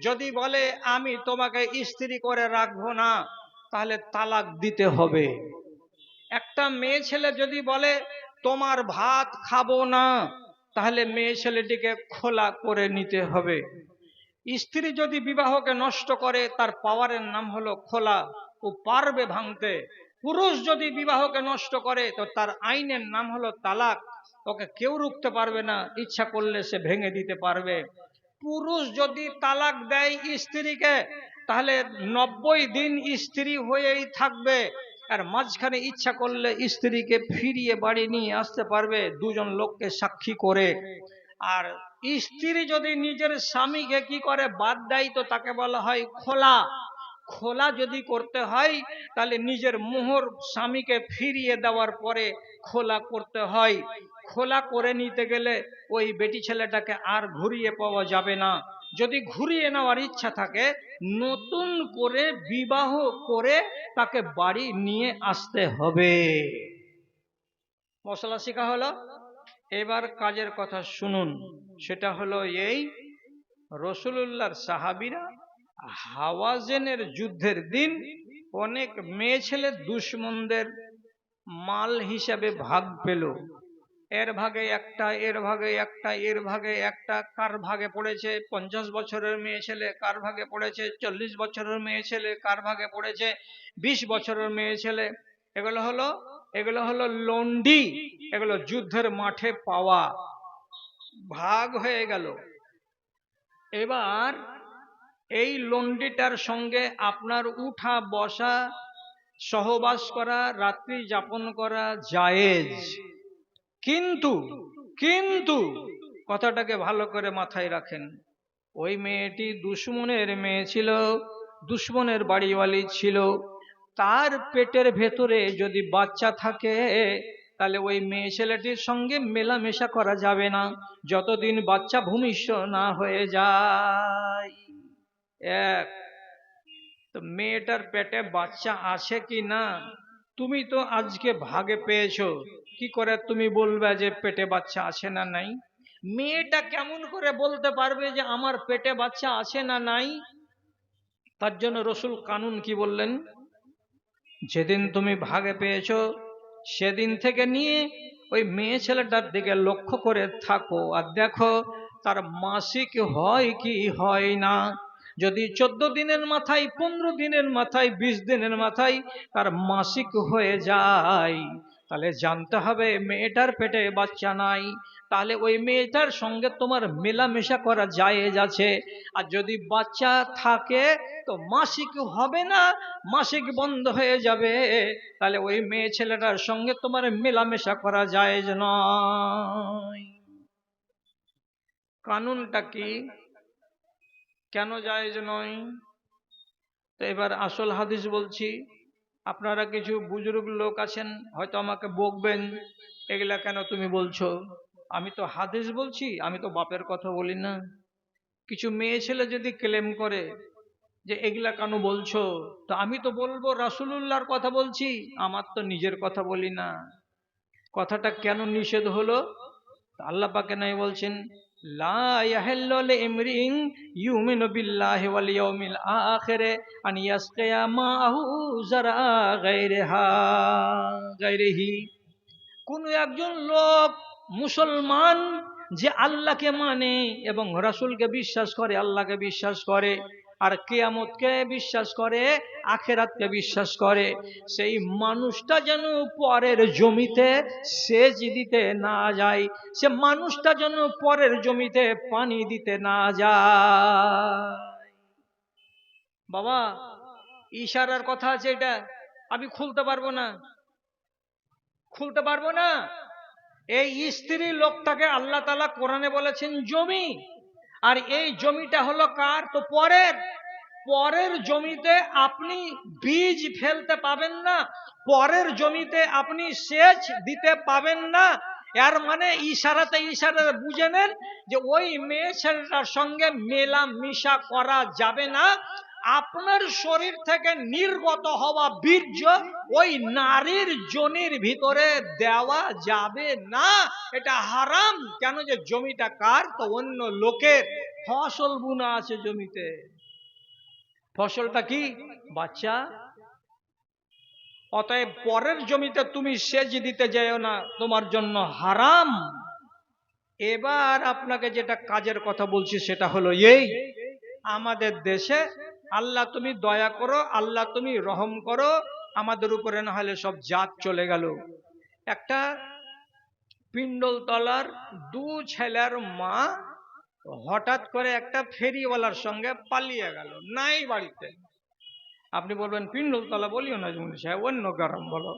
যদি বলে আমি তোমাকে স্ত্রী করে রাখবো না, তাহলে তালাক দিতে হবে। একটা মেয়ে ছেলে যদি বলে তোমার ভাত খাবো না, তাহলে মেয়ে ছেলেটিকে খোলা করে নিতে হবে। স্ত্রী যদি বিবাহকে নষ্ট করে, তার পাওয়ারের নাম হলো খোলা, ও পারবে ভাঙতে। পুরুষ যদি বিবাহকে নষ্ট করে তো তার আইনের নাম হলো তালাক, ওকে কেউ রুখতে পারবে না, ইচ্ছা করলে সে ভেঙে দিতে পারবে। পুরুষ যদি তালাক দেয় স্ত্রীকে, তাহলে 90 দিন স্ত্রী হয়েই থাকবে, আর মাঝখানে ইচ্ছা করলে স্ত্রীকে ফিরিয়ে বাড়ি নিয়ে আসতে পারবে, দুজন লোককে সাক্ষী করে। আর স্ত্রী যদি নিজের স্বামীকে কি করে বাদ দেয় তো তাকে বলা হয় খোলা। খোলা যদি করতে হয় তাহলে নিজের মোহর স্বামীকে ফিরিয়ে দেওয়ার পরে খোলা করতে হয়। খোলা করে নিতে গেলে ওই বেটি ছেলেটাকে আর ঘুরিয়ে পাওয়া যাবে না। যদি ঘুরিয়ে নেওয়ার ইচ্ছা থাকে, নতুন করে বিবাহ করে তাকে বাড়ি নিয়ে আসতে হবে। মশলা শিখা হলো। এবার কাজের কথা শুনুন, সেটা হলো এই, রসুলুল্লাহর সাহাবীরা হাওয়াজেনের যুদ্ধের দিন অনেক মেয়ে ছেলে দুশমনদের মাল হিসাবে ভাগ পেল। এর ভাগে একটা, এর ভাগে একটা, এর ভাগে একটা, কার ভাগে পড়েছে 50 বছরের মেয়ে ছেলে, কার ভাগে পড়েছে 40 বছরের মেয়ে ছেলে, কার ভাগে পড়েছে 20 বছরের মেয়ে ছেলে। এগুলো হলো লন্ডি, এগুলো যুদ্ধের মাঠে পাওয়া, ভাগ হয়ে গেল। এবার এই লন্ডিটার সঙ্গে আপনার উঠা বসা, সহবাস করা, রাত্রি যাপন করা জায়েজ, কিন্তু কিন্তু কথাটাকে ভালো করে মাথায় রাখেন, ওই মেয়েটি দুশমনের মেয়ে ছিল, দুশমনের বাড়িওয়ালি ছিল, তার পেটের ভেতরে যদি বাচ্চা থাকে তাহলে ওই মেয়ে ছেলেটির সঙ্গে মেলামেশা করা যাবে না যতদিন বাচ্চা ভূমিষ্ঠ না হয়ে যায়। এক, তো মেয়েটার পেটে বাচ্চা আছে কি না তুমি তো আজকে ভাগে পেয়েছো, কি করে তুমি বলবে যে পেটে বাচ্চা আছে না নাই? মেয়েটা কেমন করে বলতে পারবে যে আমার পেটে বাচ্চা আছে না নাই? তার জন্য রসুল কানুন কি বললেন, যেদিন তুমি ভাগে পেয়েছো সেদিন থেকে নিয়ে ওই মেয়ে ছেলেটার দিকে লক্ষ্য করে থাকো আর দেখো তার মাসিক হয় কি হয় না। যদি 14 দিনের মাথায়, 15 দিনের মাথায়, 20 দিনের মাথায় তার মাসিক হয়ে যায়, তাহলে জানতে হবে মেয়েটার পেটে বাচ্চা নাই, তাহলে ওই মেয়েটার সঙ্গে তোমার মেলামেশা করা জায়েজ আছে। আর যদি বাচ্চা থাকে তো মাসিক হবে না, মাসিক বন্ধ হয়ে যাবে, তাহলে ওই মেয়ে ছেলেটার সঙ্গে তোমার মেলামেশা করা জায়েজ নয়। কানুনটা কি, কেন জায়েজ নয়? তো এবার আসল হাদিস বলছি। আপনারা কিছু বুজুর্গ লোক আছেন, হয়তো আমাকে বকবেন, এগুলা কেন তুমি বলছো? আমি তো হাদিস বলছি, আমি তো বাপের কথা বলি না। কিছু মেয়ে ছেলে যদি ক্লেম করে যে এগুলা কেন বলছো, তো আমি তো বলবো রাসূলুল্লাহর কথা বলছি, আমার তো নিজের কথা বলি না। কথাটা কেন নিষেধ হলো? আল্লাহ পাকে নাই বলছেন, লা ইয়াহিল্লু লিইমরিন ইউমিনু বিল্লাহি ওয়াল ইয়াউমিল আখির আন ইয়াসকিয়া মাহু যারা গায়রিহি। কোন একজন লোক মুসলমান যে আল্লাহকে মানে এবং রাসূলকে বিশ্বাস করে, আল্লাহকে বিশ্বাস করে আর কিয়ামতকে বিশ্বাস করে, আখিরাতকে বিশ্বাস করে, সেই মানুষটা যেন পরের জমিতে সেচ দিতে না যায়, সে মানুষটা যেন পরের জমিতে পানি দিতে না যায়। বাবা, ইশারার কথা আছে, এটা আমি খুলতে পারবো না, খুলতে পারবো না। এই স্ত্রী লোকটাকে আল্লাহ তাআলা কোরআনে বলেছেন জমি, আর এই জমিটা হলো কার? তো পরের। পরের জমিতে আপনি বীজ ফেলতে পাবেন না, পরের জমিতে আপনি সেচ দিতে পাবেন না। এর মানে ইশারাতে ইশারাতে বুঝে নেন যে ওই মেয়ে ছেলেটার সঙ্গে মেলামেশা করা যাবে না। আপনার শরীর থেকে নির্গত হওয়া বীর্য ওই নারীর যোনির ভিতরে দেওয়া যাবে না, এটা হারাম। কেন? যে জমিটা কার? তো অন্য লোকের। ফসল বুনা আছে জমিতে, ফসলটা কি? বাচ্চা। অতএব পরের জমিতে তুমি সেচ দিতে যাও না, তোমার জন্য হারাম। এবার আপনাকে যেটা কাজের কথা বলছি সেটা হলো এই, আমাদের দেশে আল্লাহ তুমি দয়া করো, আল্লাহ তুমি রহম করো, আমাদের উপরে না হলে সব জাত চলে গেল। একটা পিণ্ডল তলার দু ছেলের মা হঠাৎ করে একটা ফেরিওয়ালার সঙ্গে পালিয়ে গেল, নাই বাড়িতে। আপনি বলবেন পিণ্ডলতলা বলিও না জুমনি সাহেব, অন্য গ্রাম বলো।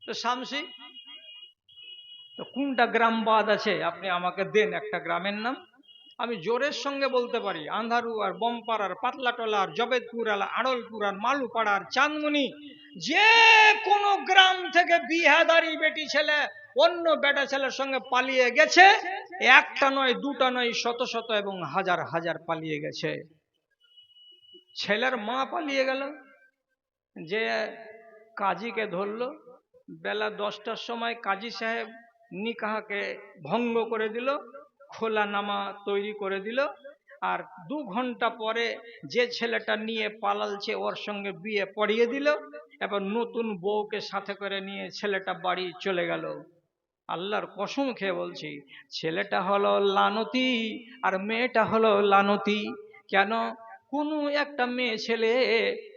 তো শামসি, তো কোনটা গ্রাম বাদ আছে আপনি আমাকে দেন একটা গ্রামের নাম, আমি জোরের সঙ্গে বলতে পারি। আন্ধারু আর বমপাড় আর পাতলাটলা আর জবেদপুর আর আড়লপুর আর মালুপাড়া আর চাঁদমুনি, যে কোনো গ্রাম থেকে বিহাদারি বেটি ছেলে অন্য বেটা ছেলের সঙ্গে পালিয়ে গেছে, একটা নয়, দুটা নয়, শত শত এবং হাজার হাজার পালিয়ে গেছে। ছেলের মা পালিয়ে গেল, যে কাজীকে ধরলো। বেলা 10টার সময় কাজী সাহেব নিকাহকে ভঙ্গ করে দিল, খোলা নামা তৈরি করে দিল। আর 2 ঘন্টা পরে যে ছেলেটা নিয়ে পালালছে ওর সঙ্গে বিয়ে পড়িয়ে দিল। এবার নতুন বউকে সাথে করে নিয়ে ছেলেটা বাড়ি চলে গেল। আল্লাহর কসম খেয়ে বলছি, ছেলেটা হলো লানতি আর মেয়েটা হলো লানতি। কেন? কোনো একটা মেয়ে ছেলে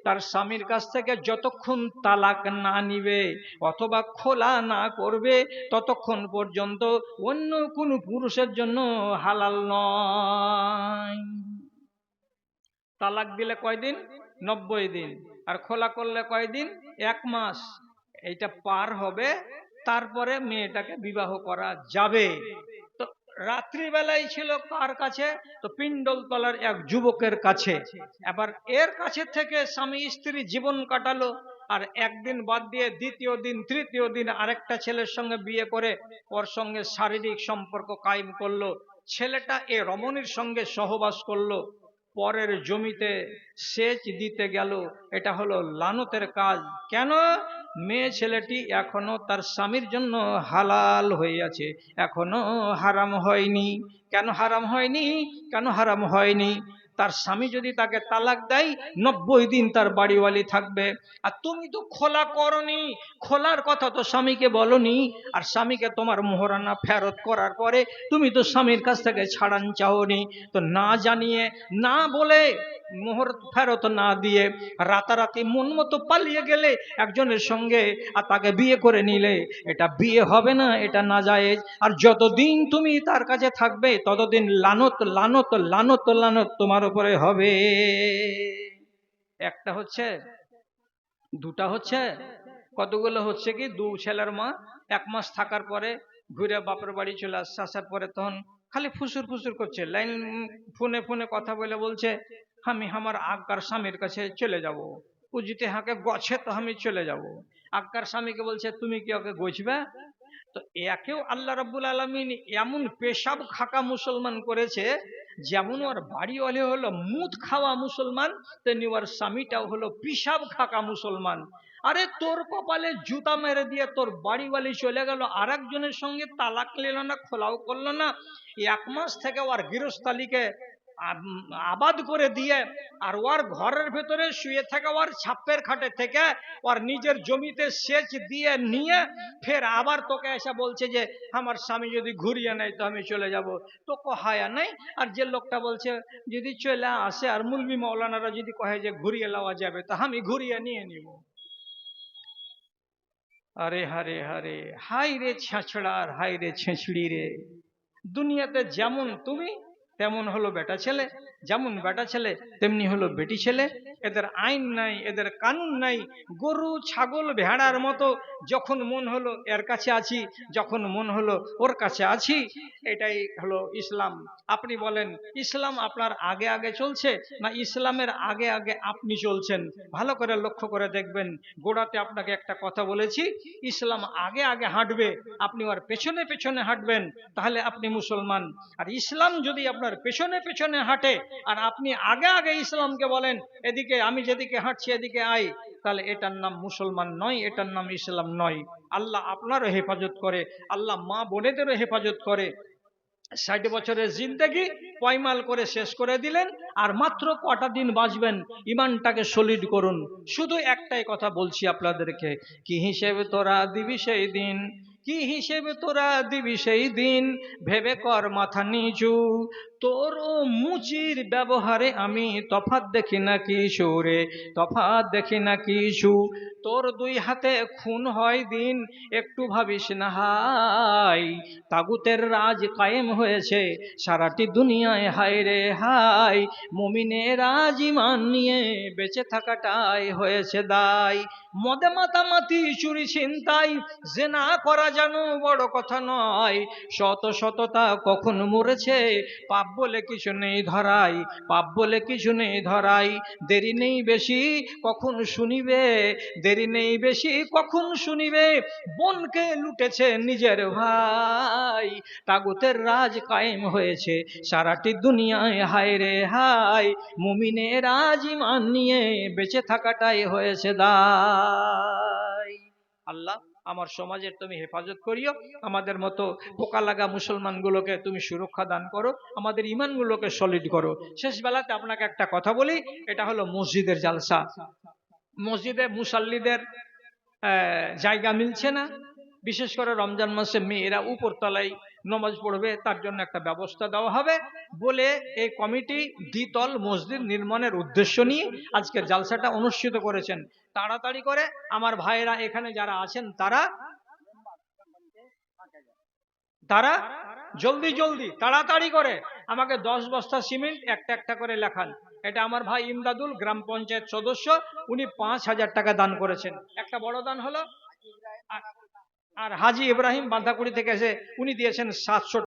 তার স্বামীর কাছ থেকে যতক্ষণ তালাক না নিবে অথবা খোলা না করবে ততক্ষণ পর্যন্ত অন্য কোনো পুরুষের জন্য হালাল নয়। তালাক দিলে কয়দিন? 90 দিন। আর খোলা করলে কয়দিন? 1 মাস। এইটা পার হবে, তারপরে মেয়েটাকে বিবাহ করা যাবে। তো রাত্রিবেলায় ছিল কার কাছে? তো পিণ্ডলতলার এক যুবকের কাছে। এবার এর কাছে থেকে স্বামী স্ত্রী জীবন কাটালো। আর একদিন বাদ দিয়ে দ্বিতীয় দিন তৃতীয় দিন আরেকটা ছেলের সঙ্গে বিয়ে করে ওর সঙ্গে শারীরিক সম্পর্ক কায়েম করলো। ছেলেটা এ রমণীর সঙ্গে সহবাস করলো, পরের জমিতে সেচ দিতে গেল। এটা হলো লানতের কাজ। কেন? মেয়ে ছেলেটি এখনো তার স্বামীর জন্য হালাল হয়ে আছে, এখনো হারাম হয়নি। কেন হারাম হয়নি? কেন হারাম হয়নি? তার স্বামী যদি তাকে তালাক দেয় 90 দিন তার বাড়িওয়ালি থাকবে। আর তুমি তো খোলা করনি, খোলার কথা তো স্বামীকে বলনি। আর স্বামীকে তোমার মোহরানা ফেরত করার পরে তুমি তো স্বামীর কাছ থেকে ছাড়ান চাওনি। তো না জানিয়ে, না বলে, মোহর ফেরত না দিয়ে রাতারাতি মন মতো পালিয়ে গেলে একজনের সঙ্গে আর তাকে বিয়ে করে নিলে, এটা বিয়ে হবে না, এটা নাজায়েজ। আর যতদিন তুমি তার কাছে থাকবে ততদিন লানত লানত লানত লানত তোমার উপরে হবে। একটা হচ্ছে, দুটা হচ্ছে, কতগুলো হচ্ছে কি? 2 ছেলের মা 1 মাস থাকার পরে ঘুরে বাপের বাড়ি চলে আসছে। আসার পরে তখন খালি ফুসুর ফুসুর করছে, লাইন ফোনে ফোনে কথা বলে বলছে আমি আমার আজ্ঞার স্বামীর কাছে চলে যাব। ও যদি হাঁকে গছে তো আমি চলে যাব। আজ্ঞার স্বামীকে বলছে তুমি কি ওকে গছবে? তো একেও আল্লাহ রাব্বুল আলামিন এমন পেশাব খাকা মুসলমান করেছে, যেমন ওর বাড়িওয়ালি হলো মুদ খাওয়া মুসলমান, তেমনি ওর স্বামীটাও হলো পিসাব খাকা মুসলমান। আরে তোর কপালে জুতা মেরে দিয়ে তোর বাড়িওয়ালি চলে গেল, আর একজনের সঙ্গে তালাক নিল না, খোলাও করলো না। 1 মাস থেকে ওর গৃহস্থালীকে আবাদ করে দিয়ে আর ওর ঘরের ভেতরে শুয়ে থাকা ওর ছাপ্পের খাটে থেকে ওর নিজের জমিতে সেচ দিয়ে নিয়ে ফের আবার তোকে এসে বলছে যে আমার স্বামী যদি ঘুরিয়ে নেয় তো আমি চলে যাব। তো হায়া নাই। আর যে লোকটা বলছে যদি চলে আসে আর মুলবি মৌলানারা যদি কহে যে ঘুরিয়ে লওয়া যাবে তো আমি ঘুরিয়ে নিয়ে নিব। আরে হারে হারে, হাই রে ছেঁচড়ার, হাই রে ছেঁচড়ি রে। দুনিয়াতে যেমন তুমি তেমন হলো বেটা ছেলে, যেমন বেটা ছেলে তেমনি হলো বেটি ছেলে। এদের আইন নাই, এদের কানুন নাই। গরু ছাগল ভেড়ার মতো যখন মন হলো এর কাছে আছি, যখন মন হলো ওর কাছে আছি। এটাই হলো ইসলাম। আপনি বলেন ইসলাম আপনার আগে আগে চলছে না ইসলামের আগে আগে আপনি চলছেন? ভালো করে লক্ষ্য করে দেখবেন। গোড়াতে আপনাকে একটা কথা বলেছি, ইসলাম আগে আগে হাঁটবে, আপনি ওর পেছনে পেছনে হাঁটবেন, তাহলে আপনি মুসলমান। আর ইসলাম যদি আপনার পেছনে পেছনে হাঁটে আর আপনি আগে আগে ইসলামকে বলেন এদিকে, আমি যেদিকে হাঁটছি এদিকে আই, তাহলে এটার নাম মুসলমান নয়, এটার নাম ইসলাম নয়। আল্লাহ আপনারও হেফাজত করে, আল্লাহ মা বোনেদেরও হেফাজত করে। 60 বছরের জিন্দেগি পয়মাল করে শেষ করে দিলেন, আর মাত্র কটা দিন বাঁচবেন। ইমানটাকে সলিড করুন। শুধু একটাই কথা বলছি আপনাদেরকে, কি হিসেবে তোরা দিবি সেই দিন, কি হিসেবে তোরা দিবি সেই দিন, ভেবে কর মাথা নিচু। তোর ও মুচির ব্যবহারে আমি তফাৎ দেখি না কিছু রে, তফাৎ দেখি না কিছু। তোর 2 হাতে খুন হয় দিন, একটু ভাবিস না হাই। তাগুতের রাজ কায়েম হয়েছে সারাটি দুনিয়ায়, হায় রে হাই। মুমিনের রাজ ইমান নিয়ে বেঁচে থাকাটাই হয়েছে দায়। মদে মাতামাতি চুরি ছিনতাই জেনা করা যেন বড় কথা নয়। শত শততা কখন মরেছে, পাপ বলে কিছু নেই ধরাই, পাপ বলে কিছু নেই ধরাই। দেরি নেই বেশি কখন শুনিবে, দেরি নেই বেশি কখন শুনিবে, বোনকে লুটেছে নিজের ভাই। তাগুতের রাজ কায়েম হয়েছে সারাটি দুনিয়ায়, হায় রে হাই। মুমিনের রাজ ইমান নিয়ে বেঁচে থাকাটাই হয়েছে দায়। আল্লাহ আমার সমাজের তুমি হেফাজত করিও, আমাদের মতো পোকা লাগা মুসলমানগুলোকে তুমি সুরক্ষা দান করো, আমাদের ইমানগুলোকে সলিড করো। শেষ বেলাতে আপনাকে একটা কথা বলি, এটা হলো মসজিদের জালসা। মসজিদে মুসাল্লিদের জায়গা মিলছে না, বিশেষ করে রমজান মাসে মেয়েরা উপরতলায় নমাজ পড়বে, তার জন্য একটা ব্যবস্থা দেওয়া হবে বলে এই কমিটি দ্বিতল মসজিদ নির্মাণের উদ্দেশ্য নিয়ে আজকের জালসাটা অনুষ্ঠিত করেছেন। তাড়াতাড়ি করে আমার ভাইয়েরা এখানে যারা আছেন তারা তারা জলদি জলদি তাড়াতাড়ি করে আমাকে 10 বস্তা সিমেন্ট একটা একটা করে লেখান। এটা আমার ভাই ইমদাদুল, গ্রাম পঞ্চায়েত সদস্য, উনি 5,000 টাকা দান করেছেন, একটা বড় দান হলো। আর হাজি ইব্রাহিম বাঁধাকুড়ি থেকে এসে উনি দিয়েছেন 700